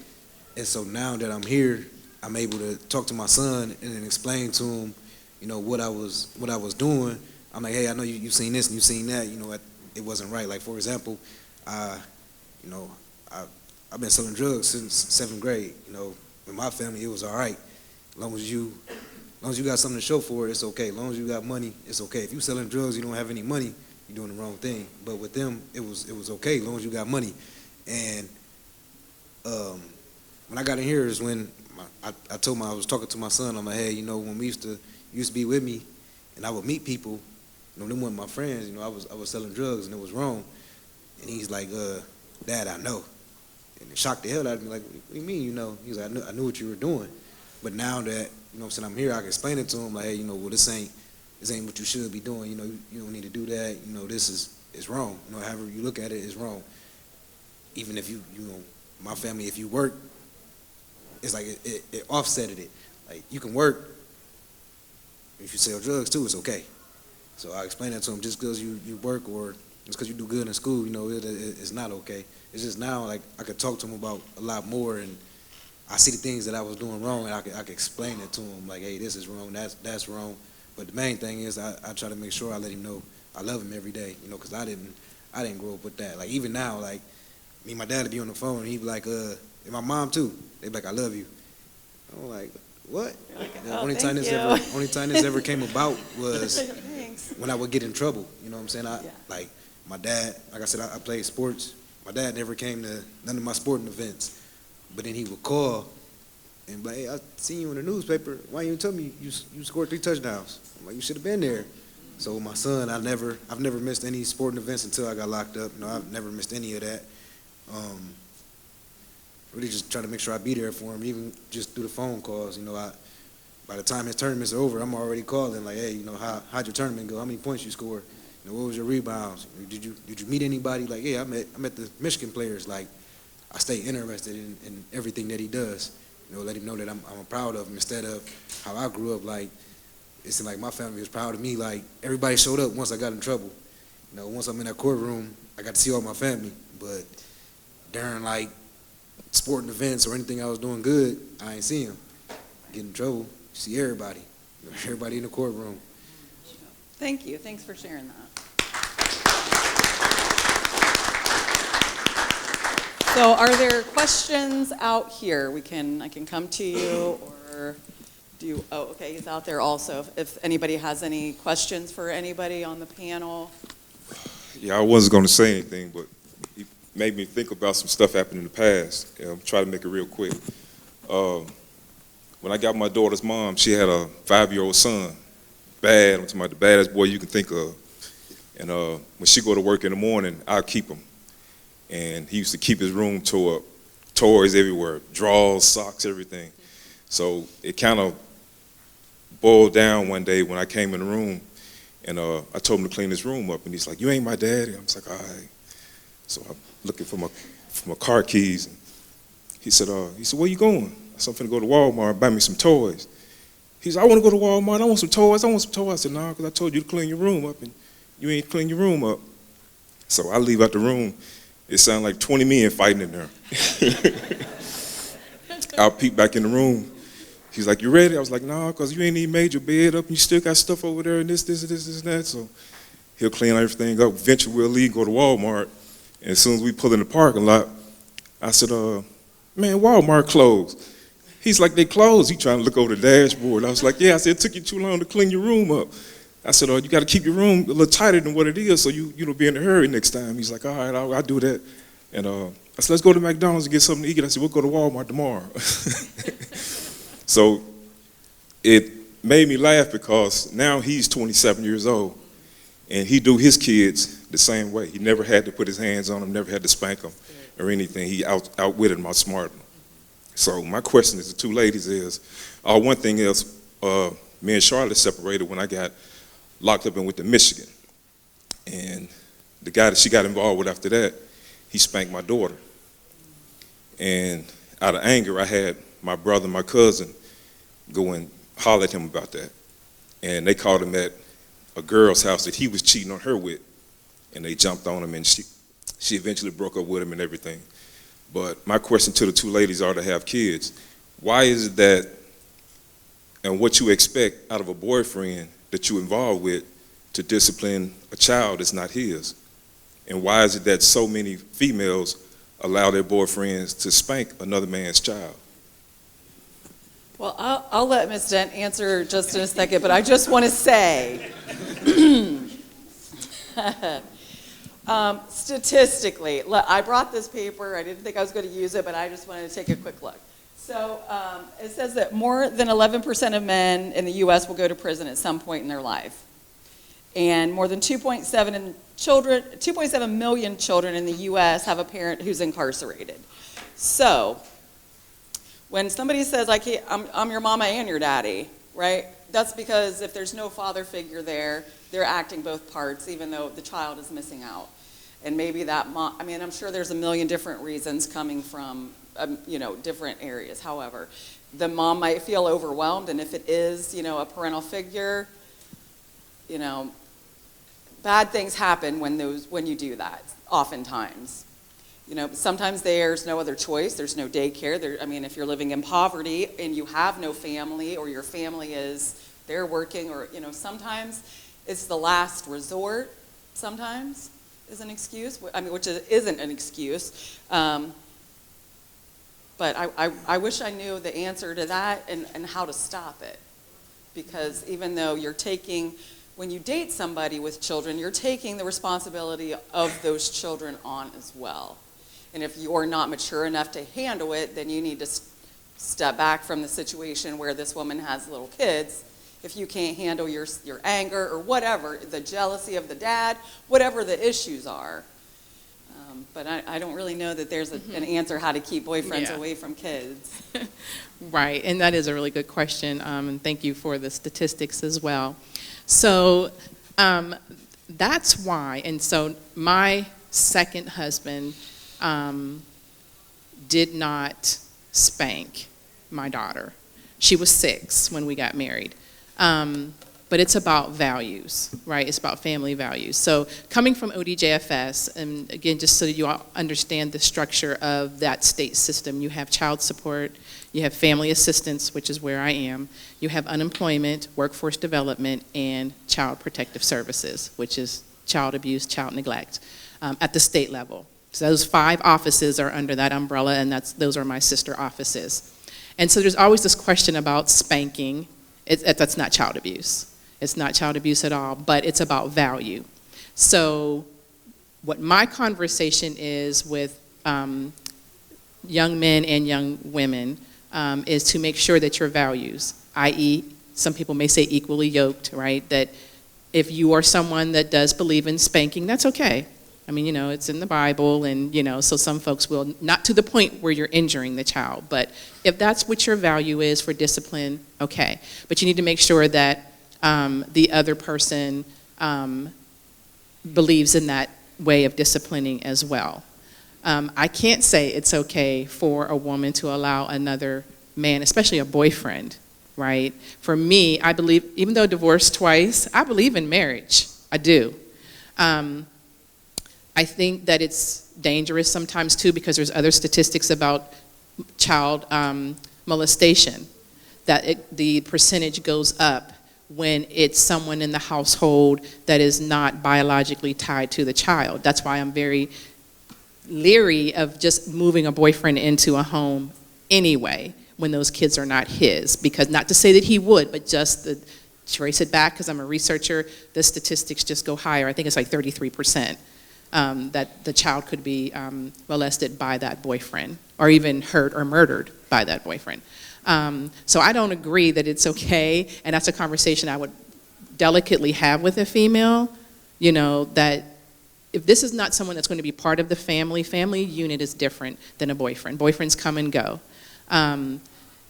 And so now that I'm here, I'm able to talk to my son and then explain to him, what I was doing. I'm like, hey, I know you seen this and you seen that. It wasn't right. Like, for example, I've been selling drugs since 7th grade. In my family, it was all right. As long as you got something to show for it, it's okay. As long as you got money, it's okay. If you selling drugs, you don't have any money, you're doing the wrong thing. But with them, it was okay as long as you got money. And when I got in here is when I was talking to my son. I'm like, hey, when we used to be with me, and I would meet people, them weren't my friends. I was selling drugs and it was wrong. And he's like, Dad, I know. And it shocked the hell out of me. Like, what do you mean? He's like, I knew what you were doing. But now that I'm here, I can explain it to him. Like, hey, well, this ain't what you should be doing. You don't need to do that. This is wrong. However you look at it is wrong. Even if my family, if you work, it's like it offsetted it. Like, you can work. If you sell drugs too, it's okay. So I explained that to him. Just because you work or just because you do good in school, it's not okay. It's just now, like, I could talk to him about a lot more, and I see the things that I was doing wrong, and I could explain it to him. Like, hey, this is wrong, that's wrong. But the main thing is I try to make sure I let him know I love him every day, because I didn't grow up with that. Like, even now, like, me and my dad would be on the phone, and he'd be like, and my mom too, they'd be like, I love you. I'm like, what? Like, the only time this ever came about was when I would get in trouble. You know what I'm saying? Like, my dad, like I said, I played sports. My dad never came to none of my sporting events. But then he would call and be like, hey, I seen you in the newspaper. Why didn't you tell me you scored 3 touchdowns? I'm like, you should have been there. So with my son, I've never missed any sporting events until I got locked up. I've never missed any of that. Really just try to make sure I be there for him, even just through the phone calls. By the time his tournament's over, I'm already calling, like, hey, how'd your tournament go? How many points you scored? What was your rebounds? Did you meet anybody? Like, yeah, I met the Michigan players. Like, I stay interested in everything that he does. You know, let him know that I'm proud of him instead of how I grew up. Like, it's like my family was proud of me. Like, everybody showed up once I got in trouble. You know, once I'm in that courtroom, I got to see all my family. But during, like, sporting events or anything I was doing good, I ain't see him. Get in trouble, you see everybody. You know, everybody in the courtroom. Thank you. Thanks for sharing that. So are there questions out here? I can come to you, or oh, okay, he's out there also. If anybody has any questions for anybody on the panel. Yeah, I wasn't going to say anything, but it made me think about some stuff happened in the past. I'll try to make it real quick. When I got my daughter's mom, she had a 5-year-old son. Bad, I'm talking about the baddest boy you can think of. And when she go to work in the morning, I'll keep him. And he used to keep his room tore up, toys everywhere, drawers, socks, everything. So it kind of boiled down one day when I came in the room, and I told him to clean his room up, and he's like, "You ain't my daddy." I was like, "All right." So I'm looking for my car keys, and he said, "Where you going?" I said, "I'm finna go to Walmart and buy me some toys." He said, "I want to go to Walmart. I want some toys. I want some toys." I said, "Nah, because I told you to clean your room up, and you ain't clean your room up." So I leave out the room. It sounded like 20 men fighting in there. I'll peek back in the room. He's like, "You ready?" I was like, "Nah, because you ain't even made your bed up, and you still got stuff over there, and this, and that." So he'll clean everything up. Eventually, we'll leave, go to Walmart. And as soon as we pull in the parking lot, I said, "Man, Walmart closed." He's like, "They closed." He trying to look over the dashboard. I was like, "Yeah." I said, "It took you too long to clean your room up." I said, "You got to keep your room a little tighter than what it is, so you don't be in a hurry next time." He's like, "All right, I'll do that." And I said, "Let's go to McDonald's and get something to eat." I said, "We'll go to Walmart tomorrow." So it made me laugh because now he's 27 years old, and he do his kids the same way. He never had to put his hands on them, never had to spank them or anything. He outwitted them, outsmarted them. So my question to the two ladies is, one thing is, me and Charlotte separated when I got locked up and went to Michigan. And the guy that she got involved with after that, he spanked my daughter. And out of anger, I had my brother and my cousin go and holler at him about that. And they caught him at a girl's house that he was cheating on her with. And they jumped on him, and she eventually broke up with him and everything. But my question to the two ladies are to have kids. Why is it that, and what you expect out of a boyfriend that you're involved with to discipline a child that's not his? And why is it that so many females allow their boyfriends to spank another man's child? Well, I'll let Ms. Dent answer just in a second, but I just want to say, statistically, I brought this paper. I didn't think I was going to use it, but I just wanted to take a quick look. So it says that more than 11% of men in the U.S. will go to prison at some point in their life. And more than 2.7 million children in the U.S. have a parent who's incarcerated. So when somebody says, like, hey, I'm your mama and your daddy, right? That's because if there's no father figure there, they're acting both parts, even though the child is missing out. And maybe that mom, I mean, I'm sure there's a million different reasons coming from, different areas. However, the mom might feel overwhelmed, and if it is, a parental figure, bad things happen when you do that, oftentimes. Sometimes there's no other choice. There's no daycare. If you're living in poverty and you have no family, or your family they're working, or, sometimes it's the last resort, sometimes, is an excuse, which isn't an excuse. But I wish I knew the answer to that and how to stop it. Because even though when you date somebody with children, you're taking the responsibility of those children on as well. And if you're not mature enough to handle it, then you need to step back from the situation where this woman has little kids. If you can't handle your anger or whatever, the jealousy of the dad, whatever the issues are. But I don't really know that there's an answer how to keep boyfriends away from kids. Right, and that is a really good question, and thank you for the statistics as well. So that's why, and so my second husband did not spank my daughter. She was 6 when we got married. But it's about values, right? It's about family values. So coming from ODJFS, and again, just so you all understand the structure of that state system, you have child support, you have family assistance, which is where I am, you have unemployment, workforce development, and child protective services, which is child abuse, child neglect, at the state level. So those 5 offices are under that umbrella, and those are my sister offices. And so there's always this question about spanking. That's not child abuse. It's not child abuse at all, but it's about value. So what my conversation is with young men and young women is to make sure that your values, i.e., some people may say equally yoked, right? That if you are someone that does believe in spanking, that's okay. I mean, it's in the Bible, and, so some folks will, not to the point where you're injuring the child, but if that's what your value is for discipline, okay. But you need to make sure that the other person believes in that way of disciplining as well. I can't say it's okay for a woman to allow another man, especially a boyfriend, right? For me, I believe, even though divorced twice, I believe in marriage. I do. I think that it's dangerous sometimes too, because there's other statistics about child molestation, that the percentage goes up when it's someone in the household that is not biologically tied to the child. That's why I'm very leery of just moving a boyfriend into a home anyway when those kids are not his, because not to say that he would, but just to trace it back, because I'm a researcher, the statistics just go higher. I think it's like 33%. That the child could be molested by that boyfriend, or even hurt or murdered by that boyfriend. So I don't agree that it's okay, and that's a conversation I would delicately have with a female, that if this is not someone that's going to be part of the family unit is different than a boyfriend. Boyfriends come and go.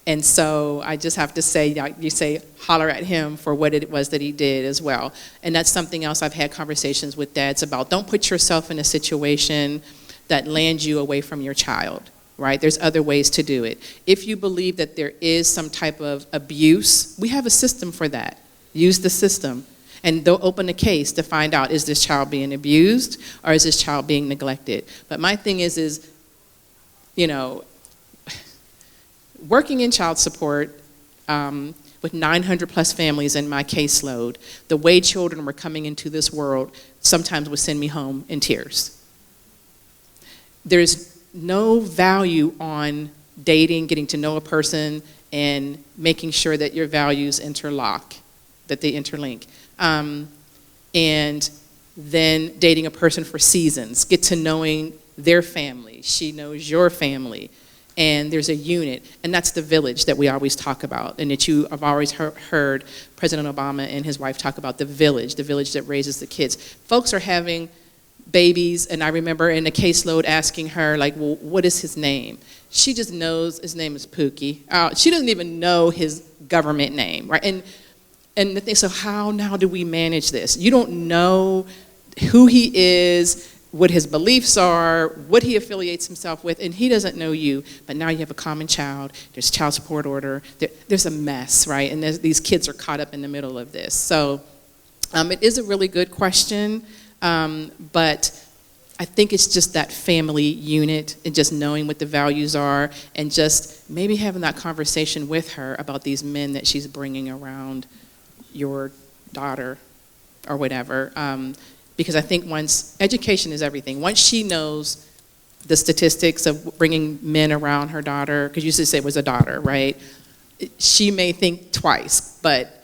And so I just have to say, you say, holler at him for what it was that he did as well. And that's something else I've had conversations with dads about. Don't put yourself in a situation that lands you away from your child, right? There's other ways to do it. If you believe that there is some type of abuse, we have a system for that. Use the system. And they'll open a case to find out, is this child being abused or is this child being neglected? But my thing is working in child support with 900 plus families in my caseload, the way children were coming into this world sometimes would send me home in tears. There's no value on dating, getting to know a person, and making sure that your values interlock, that they interlink. And then dating a person for seasons, get to knowing their family. She knows your family. And there's a unit, and that's the village that we always talk about, and that you have always heard President Obama and his wife talk about the village that raises the kids. Folks are having babies, and I remember in a caseload asking her, like, well, what is his name? She just knows his name is Pookie. She doesn't even know his government name, right? And the thing, so how now do we manage this? You don't know who he is, what his beliefs are, what he affiliates himself with, and he doesn't know you, but now you have a common child, there's child support order, there's a mess, right? And these kids are caught up in the middle of this. So it is a really good question, but I think it's just that family unit and just knowing what the values are and just maybe having that conversation with her about these men that she's bringing around your daughter or whatever. Because I think education is everything. Once she knows the statistics of bringing men around her daughter, because you used to say it was a daughter, right? She may think twice, but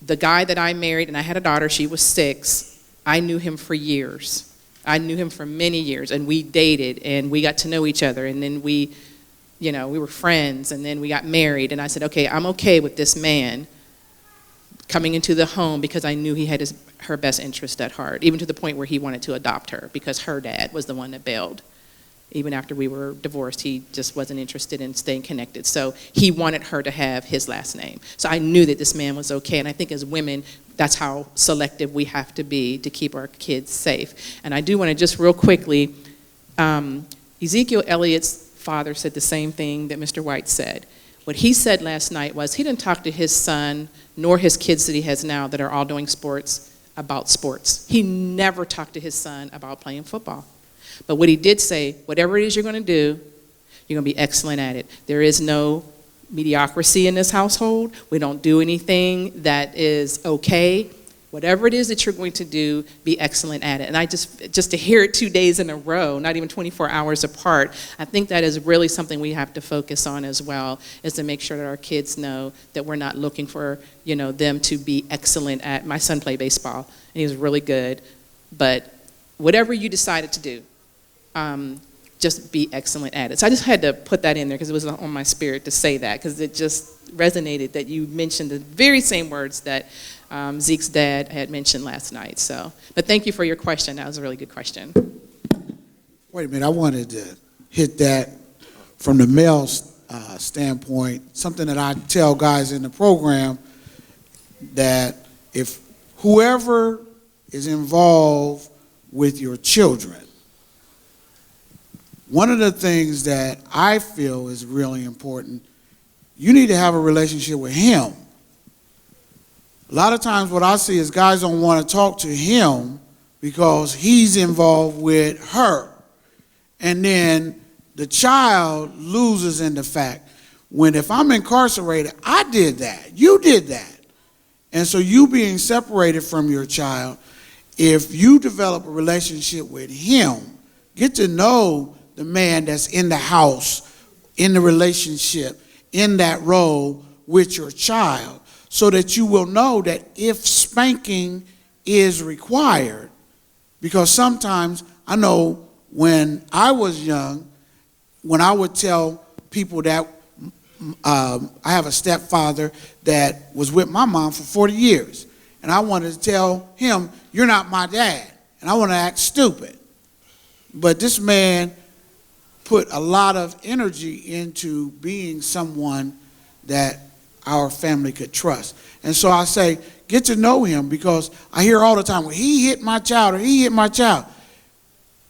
the guy that I married, and I had a daughter, she was 6, I knew him for years. I knew him for many years, and we dated, and we got to know each other, and then we were friends, and then we got married, and I said, okay, I'm okay with this man coming into the home because I knew he had her best interest at heart, even to the point where he wanted to adopt her because her dad was the one that bailed. Even after we were divorced, he just wasn't interested in staying connected. So he wanted her to have his last name. So I knew that this man was okay, and I think as women, that's how selective we have to be to keep our kids safe. And I do want to just real quickly, Ezekiel Elliott's father said the same thing that Mr. White said. What he said last night was he didn't talk to his son nor his kids that he has now that are all doing sports about sports. He never talked to his son about playing football. But what he did say, whatever it is you're going to do, you're going to be excellent at it. There is no mediocrity in this household. We don't do anything that is okay. Whatever it is that you're going to do, be excellent at it. And I just to hear it 2 days in a row, not even 24 hours apart, I think that is really something we have to focus on as well, is to make sure that our kids know that we're not looking for, them to be excellent at. My son played baseball, and he was really good. But whatever you decided to do, just be excellent at it. So I just had to put that in there because it was on my spirit to say that, because it just resonated that you mentioned the very same words that Zeke's dad had mentioned last night. So, but thank you for your question. That was a really good question. Wait a minute, I wanted to hit that from the male standpoint, something that I tell guys in the program, that if whoever is involved with your children, one of the things that I feel is really important, you need to have a relationship with him. A lot of times what I see is guys don't want to talk to him because he's involved with her. And then the child loses in the fact, when if I'm incarcerated, I did that, you did that. And so you being separated from your child, if you develop a relationship with him, get to know the man that's in the house, in the relationship, in that role with your child, so that you will know that if spanking is required, because sometimes I know when I was young, when I would tell people that I have a stepfather that was with my mom for 40 years, and I wanted to tell him, you're not my dad, and I want to act stupid. But this man put a lot of energy into being someone that our family could trust. And so I say, get to know him, because I hear all the time, well, he hit my child or he hit my child.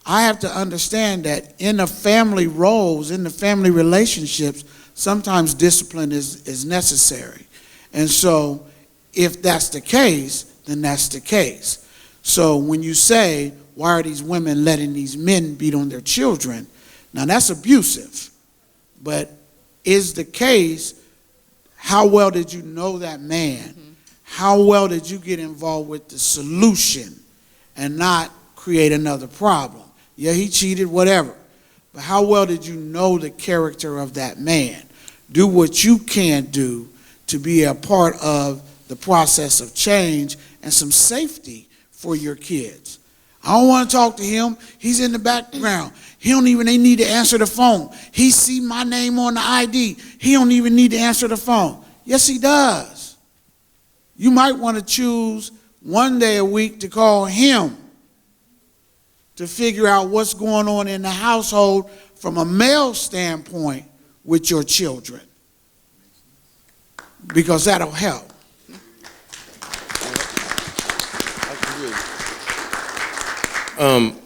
I have to understand that in the family roles, in the family relationships, sometimes discipline is necessary. And so if that's the case, then that's the case. So when you say, why are these women letting these men beat on their children? Now that's abusive. But is the case, how well did you know that man? Mm-hmm. How well did you get involved with the solution and not create another problem? Yeah, he cheated, whatever. But how well did you know the character of that man? Do what you can do to be a part of the process of change and some safety for your kids. I don't want to talk to him. He's in the background. He don't even need to answer the phone. He see my name on the ID. He don't even need to answer the phone. Yes, he does. You might want to choose one day a week to call him to figure out what's going on in the household from a male standpoint with your children, because that'll help.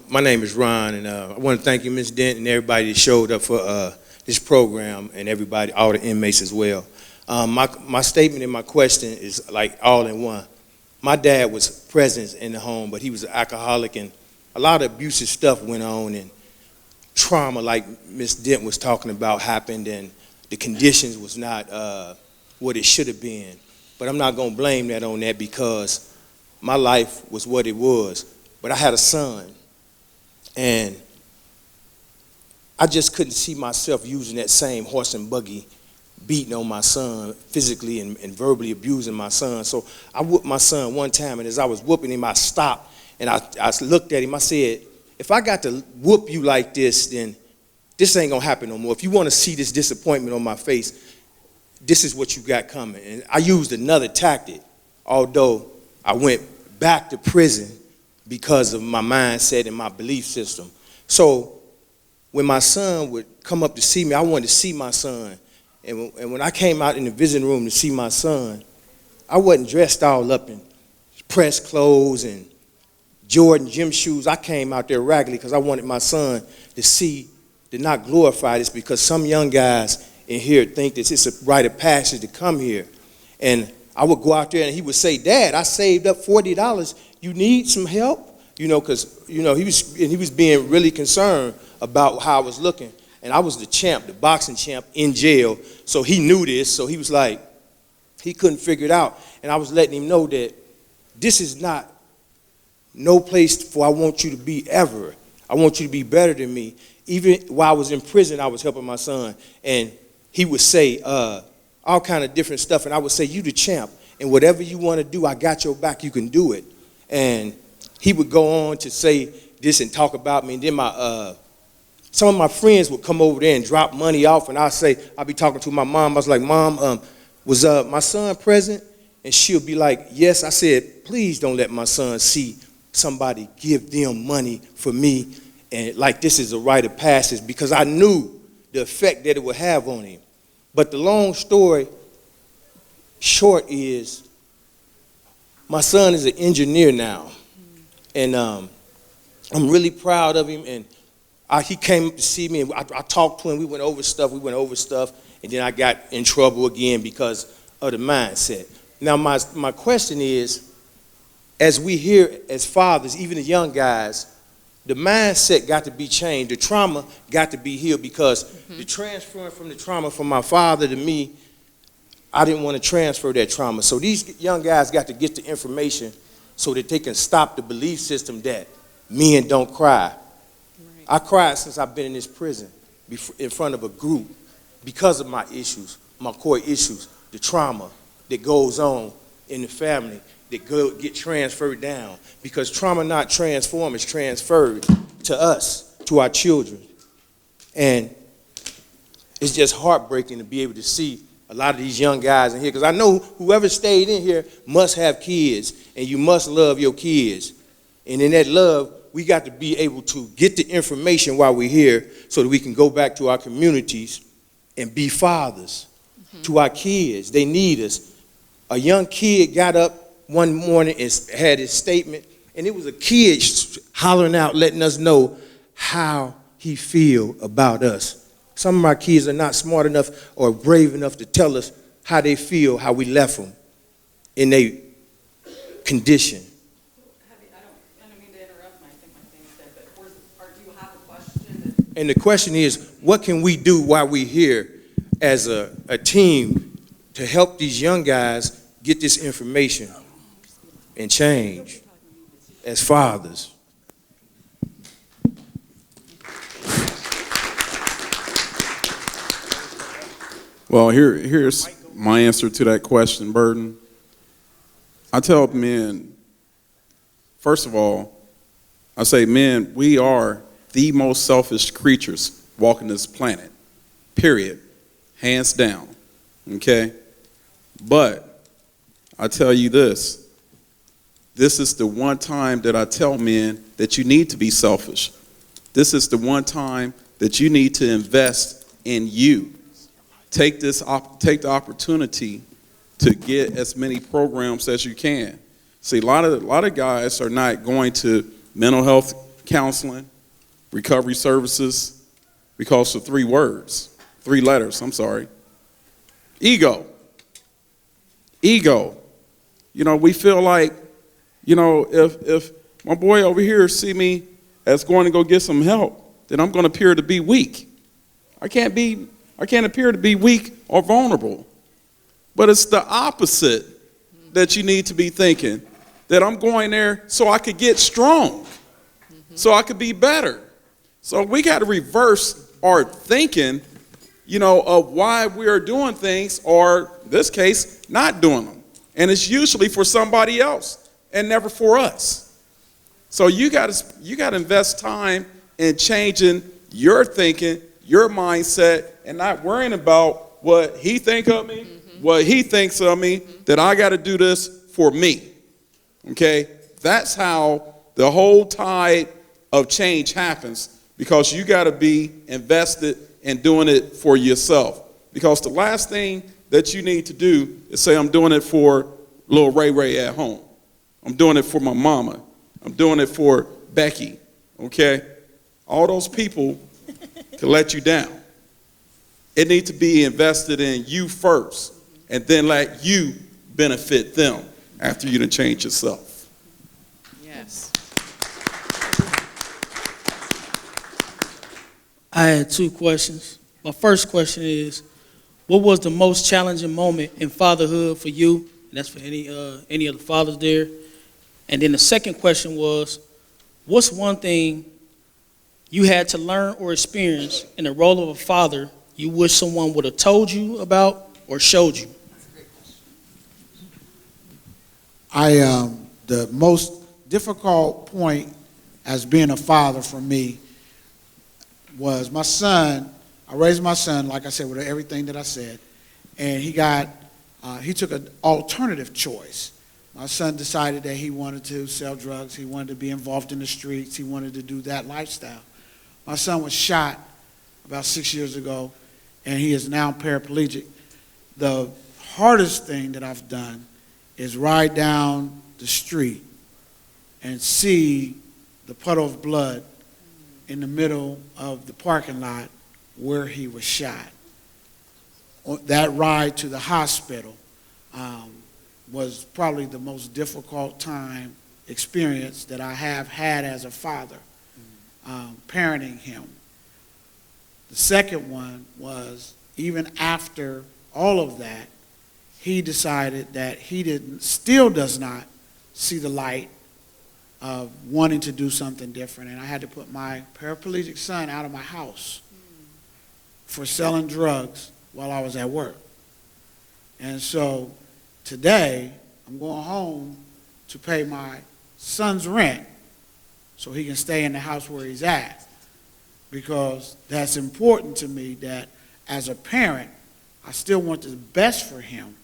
My name is Ron, and I want to thank you, Ms. Dent, and everybody that showed up for this program, and everybody, all the inmates as well. My statement and my question is like all in one. My dad was present in the home, but he was an alcoholic, and a lot of abusive stuff went on, and trauma, like Ms. Dent was talking about, happened, and the conditions was not what it should have been. But I'm not going to blame that on that, because my life was what it was. But I had a son, and I just couldn't see myself using that same horse and buggy, beating on my son physically and verbally abusing my son. So I whooped my son one time, and as I was whooping him, I stopped, and I looked at him. I said, if I got to whoop you like this, then this ain't going to happen no more. If you want to see this disappointment on my face, this is what you got coming. And I used another tactic, although I went back to prison because of my mindset and my belief system. So when my son would come up to see me, I wanted to see my son. And when I came out in the visiting room to see my son, I wasn't dressed all up in pressed clothes and Jordan gym shoes. I came out there raggedy because I wanted my son to see to not glorify this because some young guys in here think that it's a rite of passage to come here. And I would go out there and he would say, Dad, I saved up $40. You need some help? Because, he was being really concerned about how I was looking. And I was the champ, the boxing champ in jail. So he knew this. So he was like, he couldn't figure it out. And I was letting him know that this is not no place for I want you to be ever. I want you to be better than me. Even while I was in prison, I was helping my son. And he would say all kind of different stuff. And I would say, you the champ. And whatever you want to do, I got your back. You can do it. And he would go on to say this and talk about me. And then some of my friends would come over there and drop money off. And I'd be talking to my mom. I was like, Mom, was my son present? And she'll be like, yes. I said, please don't let my son see somebody give them money for me. And like this is a rite of passage, because I knew the effect that it would have on him. But the long story short is my son is an engineer now. And I'm really proud of him. And he came up to see me, and I talked to him. We went over stuff. And then I got in trouble again because of the mindset. Now, my question is, as we hear as fathers, even the young guys, the mindset got to be changed. The trauma got to be healed, because the transferring from the trauma from my father to me, I didn't want to transfer that trauma. So these young guys got to get the information so that they can stop the belief system that men don't cry. Right. I cried since I've been in this prison in front of a group because of my issues, my core issues, the trauma that goes on in the family that get transferred down. Because trauma not transformed, it's transferred to us, to our children. And it's just heartbreaking to be able to see a lot of these young guys in here, because I know whoever stayed in here must have kids, and you must love your kids. And in that love, we got to be able to get the information while we're here so that we can go back to our communities and be fathers to our kids. They need us. A young kid got up one morning and had his statement, and it was a kid hollering out, letting us know how he feel about us. Some of our kids are not smart enough or brave enough to tell us how they feel, how we left them in their condition. I don't mean to interrupt. I think my thing said, but do you have a question? And the question is, what can we do while we're here as a team to help these young guys get this information and change as fathers? Well, here's my answer to that question, Burden. I tell men, first of all, I say, men, we are the most selfish creatures walking this planet, period, hands down, okay? But I tell you this is the one time that I tell men that you need to be selfish. This is the one time that you need to invest in you. Take the opportunity to get as many programs as you can. See, a lot of guys are not going to mental health counseling, recovery services, because of three letters, I'm sorry. Ego. We feel like, if my boy over here see me as going to go get some help, then I'm going to appear to be weak. I can't appear to be weak or vulnerable. But it's the opposite that you need to be thinking, that I'm going there so I could get strong, so I could be better. So we got to reverse our thinking, of why we are doing things, or in this case, not doing them. And it's usually for somebody else and never for us. So you got to invest time in changing your thinking, your mindset, and not worrying about what he think of me, what he thinks of me, that I got to do this for me. Okay? That's how the whole tide of change happens, because you got to be invested in doing it for yourself. Because the last thing that you need to do is say, I'm doing it for little Ray at home. I'm doing it for my mama. I'm doing it for Becky. Okay? All those people to let you down. It needs to be invested in you first, and then let you benefit them after you done change yourself. Yes. I had two questions. My first question is, what was the most challenging moment in fatherhood for you? And that's for any of the fathers there. And then the second question was, what's one thing you had to learn or experience in the role of a father you wish someone would have told you about or showed you? The most difficult point as being a father for me was my son. I raised my son, like I said, with everything that I said, and he took an alternative choice. My son decided that he wanted to sell drugs, he wanted to be involved in the streets, he wanted to do that lifestyle. My son was shot about 6 years ago, and he is now paraplegic. The hardest thing that I've done is ride down the street and see the puddle of blood in the middle of the parking lot where he was shot. That ride to the hospital was probably the most difficult experience that I have had as a father, parenting him. The second one was, even after all of that, he decided that he still does not see the light of wanting to do something different, and I had to put my paraplegic son out of my house for selling drugs while I was at work. And so today, I'm going home to pay my son's rent so he can stay in the house where he's at, because that's important to me that as a parent, I still want the best for him.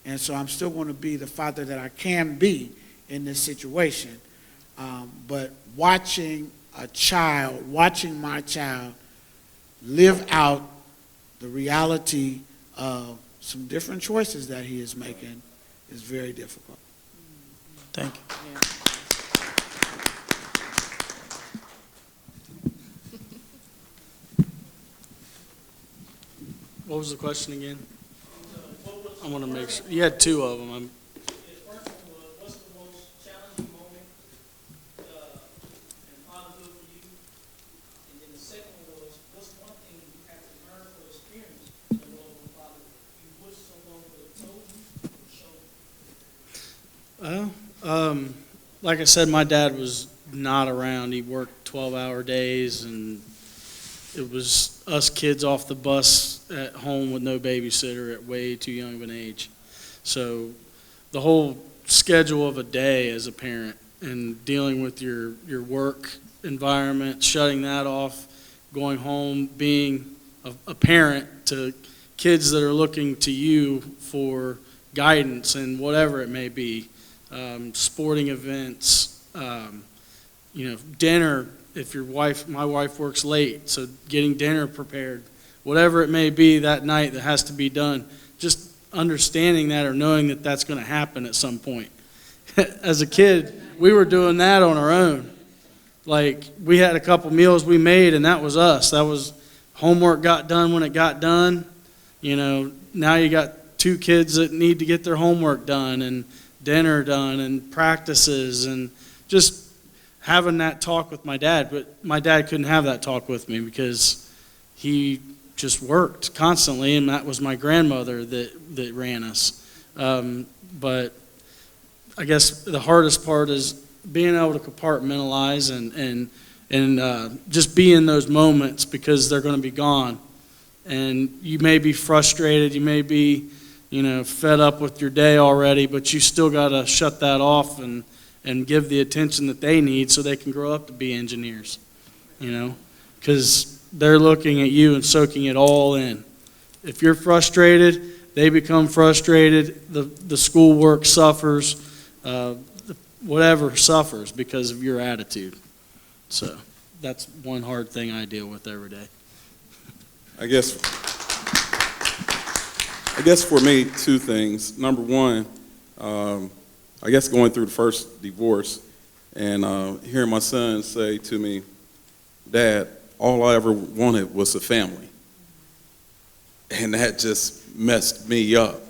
And so I'm still going to be the father that I can be in this situation. But watching my child live out the reality of some different choices that he is making is very difficult. Thank you. Yeah. What was the question again? I want to make sure. You had two of them. The first one was, what's the most challenging moment in fatherhood for you? And then the second one was, what's one thing you had to learn or experience in the role of a father you wish someone would have told you or shown you? Well, like I said, my dad was not around. He worked 12-hour days, and it was us kids off the bus at home with no babysitter at way too young of an age. So the whole schedule of a day as a parent and dealing with your work environment, shutting that off, going home, being a parent to kids that are looking to you for guidance and whatever it may be, sporting events, dinner. If my wife works late, so getting dinner prepared, whatever it may be that night that has to be done, just understanding that or knowing that that's going to happen at some point. As a kid, we were doing that on our own. Like, we had a couple meals we made, and that was us. That was homework got done when it got done. Now you got two kids that need to get their homework done and dinner done and practices and just having that talk with my dad. But my dad couldn't have that talk with me because he just worked constantly, and that was my grandmother that ran us. But I guess the hardest part is being able to compartmentalize and just be in those moments, because they're going to be gone. And you may be frustrated, you may be fed up with your day already, but you still got to shut that off and give the attention that they need so they can grow up to be engineers, because they're looking at you and soaking it all in. If you're frustrated, they become frustrated. The schoolwork suffers, whatever suffers because of your attitude. So that's one hard thing I deal with every day. I guess for me, two things. Number one, I guess going through the first divorce and hearing my son say to me, "Dad, all I ever wanted was a family. And that just messed me up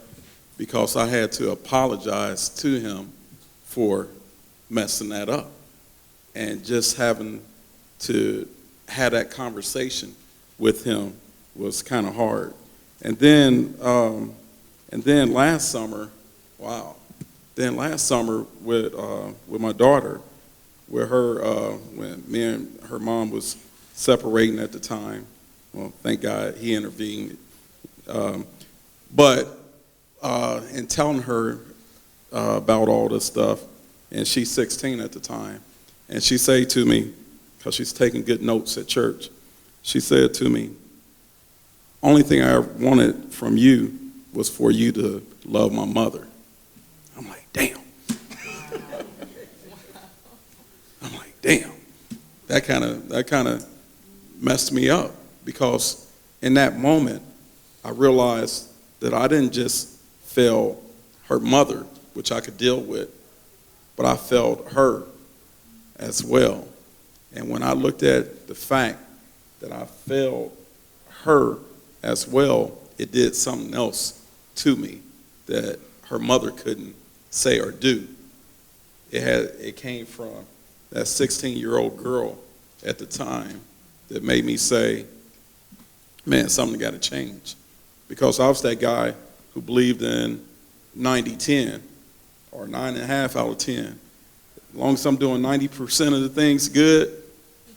because I had to apologize to him for messing that up. And just having to have that conversation with him was kind of hard. And then last summer, wow. Then last summer with my daughter, with her, when me and her mom was separating at the time. Well, thank God he intervened. But in telling her about all this stuff, and she's 16 at the time, and she said to me, because she's taking good notes at church, she said to me, only thing I wanted from you was for you to love my mother. I'm like, damn. I'm like, damn. That kind of messed me up because in that moment, I realized that I didn't just fail her mother, which I could deal with, but I failed her as well. And when I looked at the fact that I failed her as well, it did something else to me that her mother couldn't say or do. It came from that 16-year-old girl at the time that made me say, man, something got to change. Because I was that guy who believed in 90-10 or 9.5 out of 10. As long as I'm doing 90% of the things good,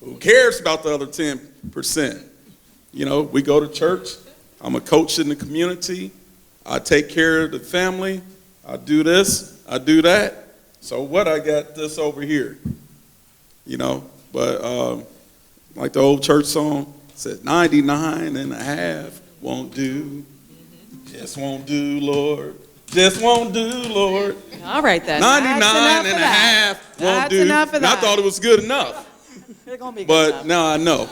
who cares about the other 10%? You know, we go to church. I'm a coach in the community. I take care of the family. I do this. I do that. So what, I got this over here, you know? But like the old church song said, 99.5 won't do. Just won't do, Lord. Just won't do, Lord. All right, then. 99.5 won't do. Enough of And I that. thought it was good enough. They're gonna be good But enough. now I know.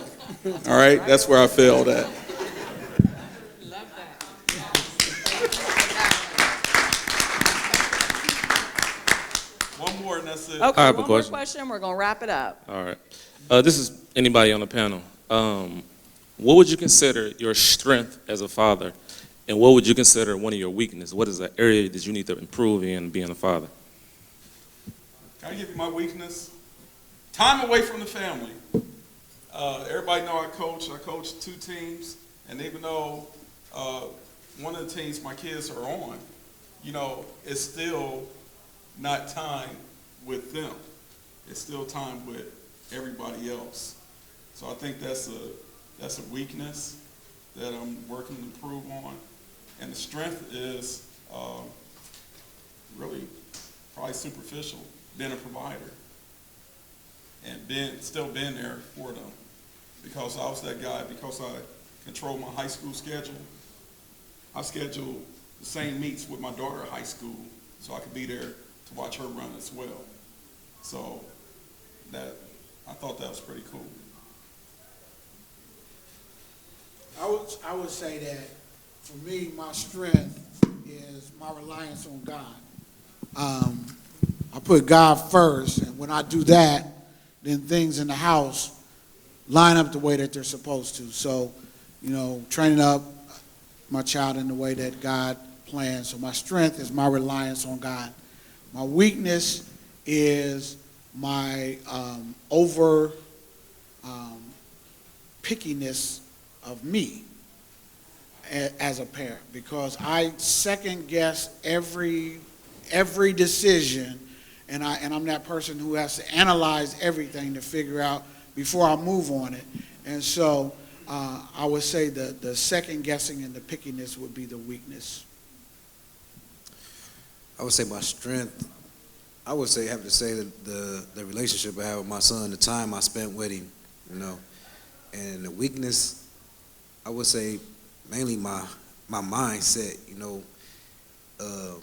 All right, that's where I failed at. One more and that's it. Okay, I have a one more question. question. We're gonna wrap it up. All right. This is anybody on the panel. What would you consider your strength as a father, and what would you consider one of your weaknesses? What is the area that you need to improve in being a father? Can I give you my weakness? Time away from the family. Everybody know I coach 2 teams, and even though one of the teams my kids are on, you know, it's still not time with them. It's still time with everybody else. So I think that's a weakness that I'm working to improve on. And the strength is really probably superficial, being a provider and still being there for them. Because I was that guy, because I control my high school schedule, I schedule the same meets with my daughter at high school so I could be there to watch her run as well. So I thought that was pretty cool. I would say that for me, my strength is my reliance on God. I put God first, and when I do that, then things in the house line up the way that they're supposed to. So, you know, training up my child in the way that God plans. So my strength is my reliance on God. My weakness is my pickiness of me as a parent, because I second guess every decision, and I'm that person who has to analyze everything to figure out before I move on it. And so I would say the second guessing and the pickiness would be the weakness. I would say my strength, I would say, have to say that the relationship I have with my son, the time I spent with him, you know. And the weakness, I would say mainly my mindset, you know. A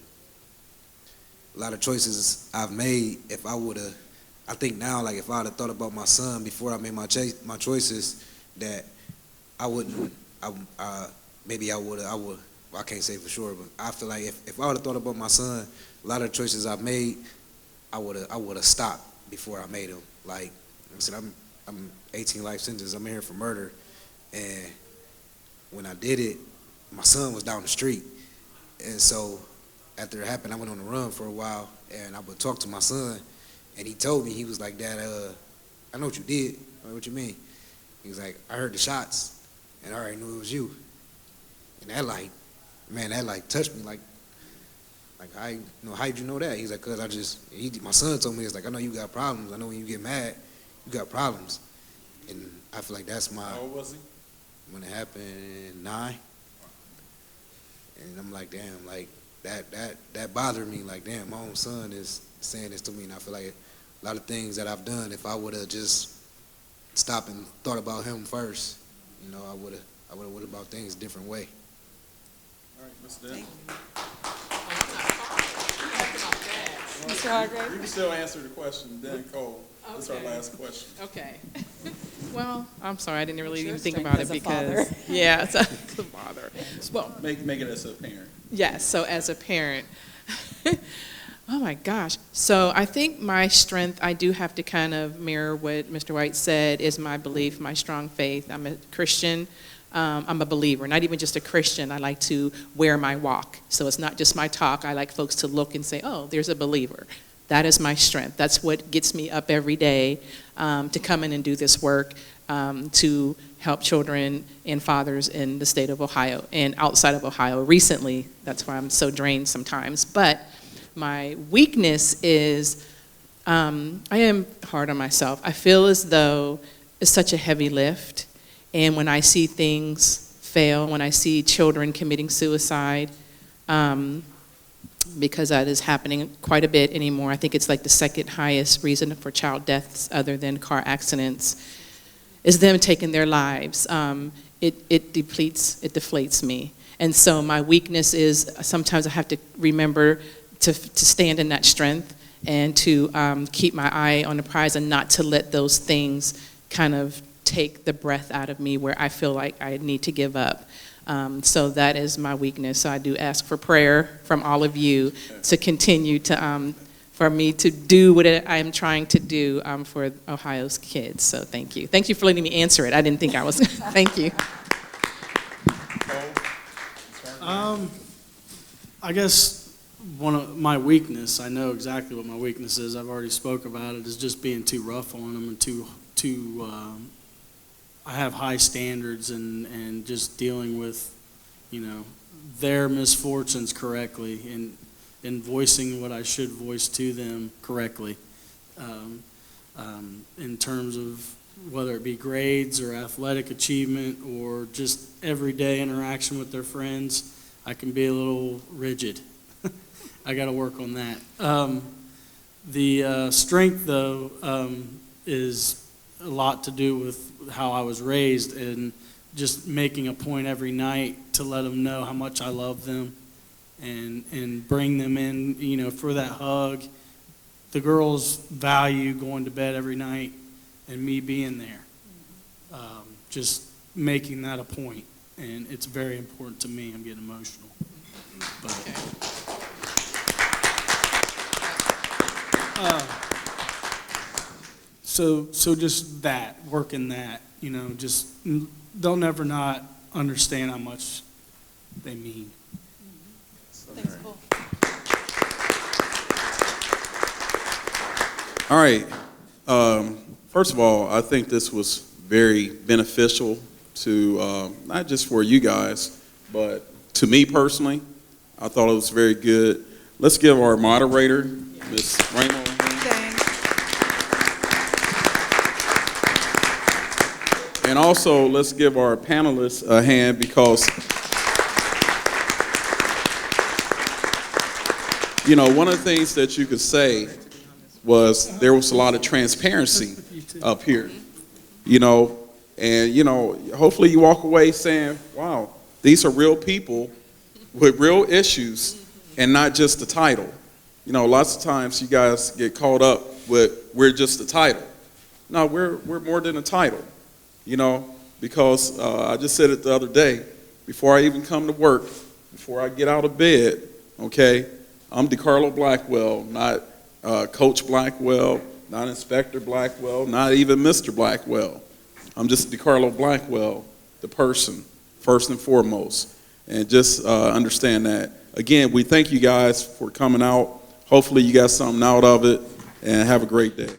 lot of choices I've made, if I would have, I think now, like if I would have thought about my son before I made my choices, that I wouldn't, maybe I would, well, I can't say for sure, but I feel like if I would have thought about my son, a lot of choices I've made, I would have stopped before I made them. Like I said, I'm 18 life sentence. I'm in here for murder. And when I did it, my son was down the street. And so after it happened, I went on the run for a while, and I would talk to my son, and he told me, he was like, Dad, I know what you did. I'm like, what you mean? He was like, I heard the shots, and I already knew it was you. And that touched me, like how did you know that? He's like, cause my son told me, he's like, I know you got problems. I know when you get mad, you got problems. And I feel like that's How old was he? when it happened, 9. And I'm like, damn, like that bothered me. Like, damn, my own son is saying this to me, and I feel like a lot of things that I've done, if I would have just stopped and thought about him first, I would have went about things a different way. All right, Mr. Denton. Mr. Hargrave? You can still answer the question, then Cole. That's our Okay. last question. Okay. Well, I'm sorry, I didn't really What's your even think strength about it as a because, father? yeah, it's a father. Well, Make it as a parent. yes, so as a parent, oh my gosh. So I think my strength, I do have to kind of mirror what Mr. White said, is my belief, my strong faith. I'm a Christian. I'm a believer, not even just a Christian. I like to wear my walk. So it's not just my talk. I like folks to look and say, oh, there's a believer. That is my strength. That's what gets me up every day to come in and do this work, to help children and fathers in the state of Ohio and outside of Ohio. Recently, that's why I'm so drained sometimes. But my weakness is I am hard on myself. I feel as though it's such a heavy lift. And when I see things fail, when I see children committing suicide, because that is happening quite a bit anymore. I think it's like the second highest reason for child deaths other than car accidents, is them taking their lives. It deflates me. And so my weakness is sometimes I have to remember to stand in that strength and to keep my eye on the prize and not to let those things kind of take the breath out of me where I feel like I need to give up. So that is my weakness. So I do ask for prayer from all of you to continue to, for me to do what I am trying to do for Ohio's kids. So thank you. Thank you for letting me answer it. I didn't think I was, thank you. I guess one of my weakness, I know exactly what my weakness is. I've already spoke about it, is just being too rough on them and too I have high standards and just dealing with, their misfortunes correctly and voicing what I should voice to them correctly. In terms of whether it be grades or athletic achievement or just everyday interaction with their friends, I can be a little rigid. I got to work on that. The strength, though, is a lot to do with how I was raised and just making a point every night to let them know how much I love them and bring them in, for that hug. The girls value going to bed every night and me being there. Just making that a point, and it's very important to me. I'm getting emotional. So just that, working that, just they'll never not understand how much they mean. Thanks, Cole. All right. First of all, I think this was very beneficial to not just for you guys, but to me personally. I thought it was very good. Let's give our moderator, Ms. Ramo, a hand. And also, let's give our panelists a hand because, one of the things that you could say was there was a lot of transparency up here, and, hopefully you walk away saying, wow, these are real people with real issues and not just the title. Lots of times you guys get caught up with, we're just the title. No, we're more than a title. Because I just said it the other day, before I even come to work, before I get out of bed, okay, I'm DeCarlo Blackwell, not Coach Blackwell, not Inspector Blackwell, not even Mr. Blackwell. I'm just DeCarlo Blackwell, the person, first and foremost. And just understand that. Again, we thank you guys for coming out. Hopefully you got something out of it, and have a great day.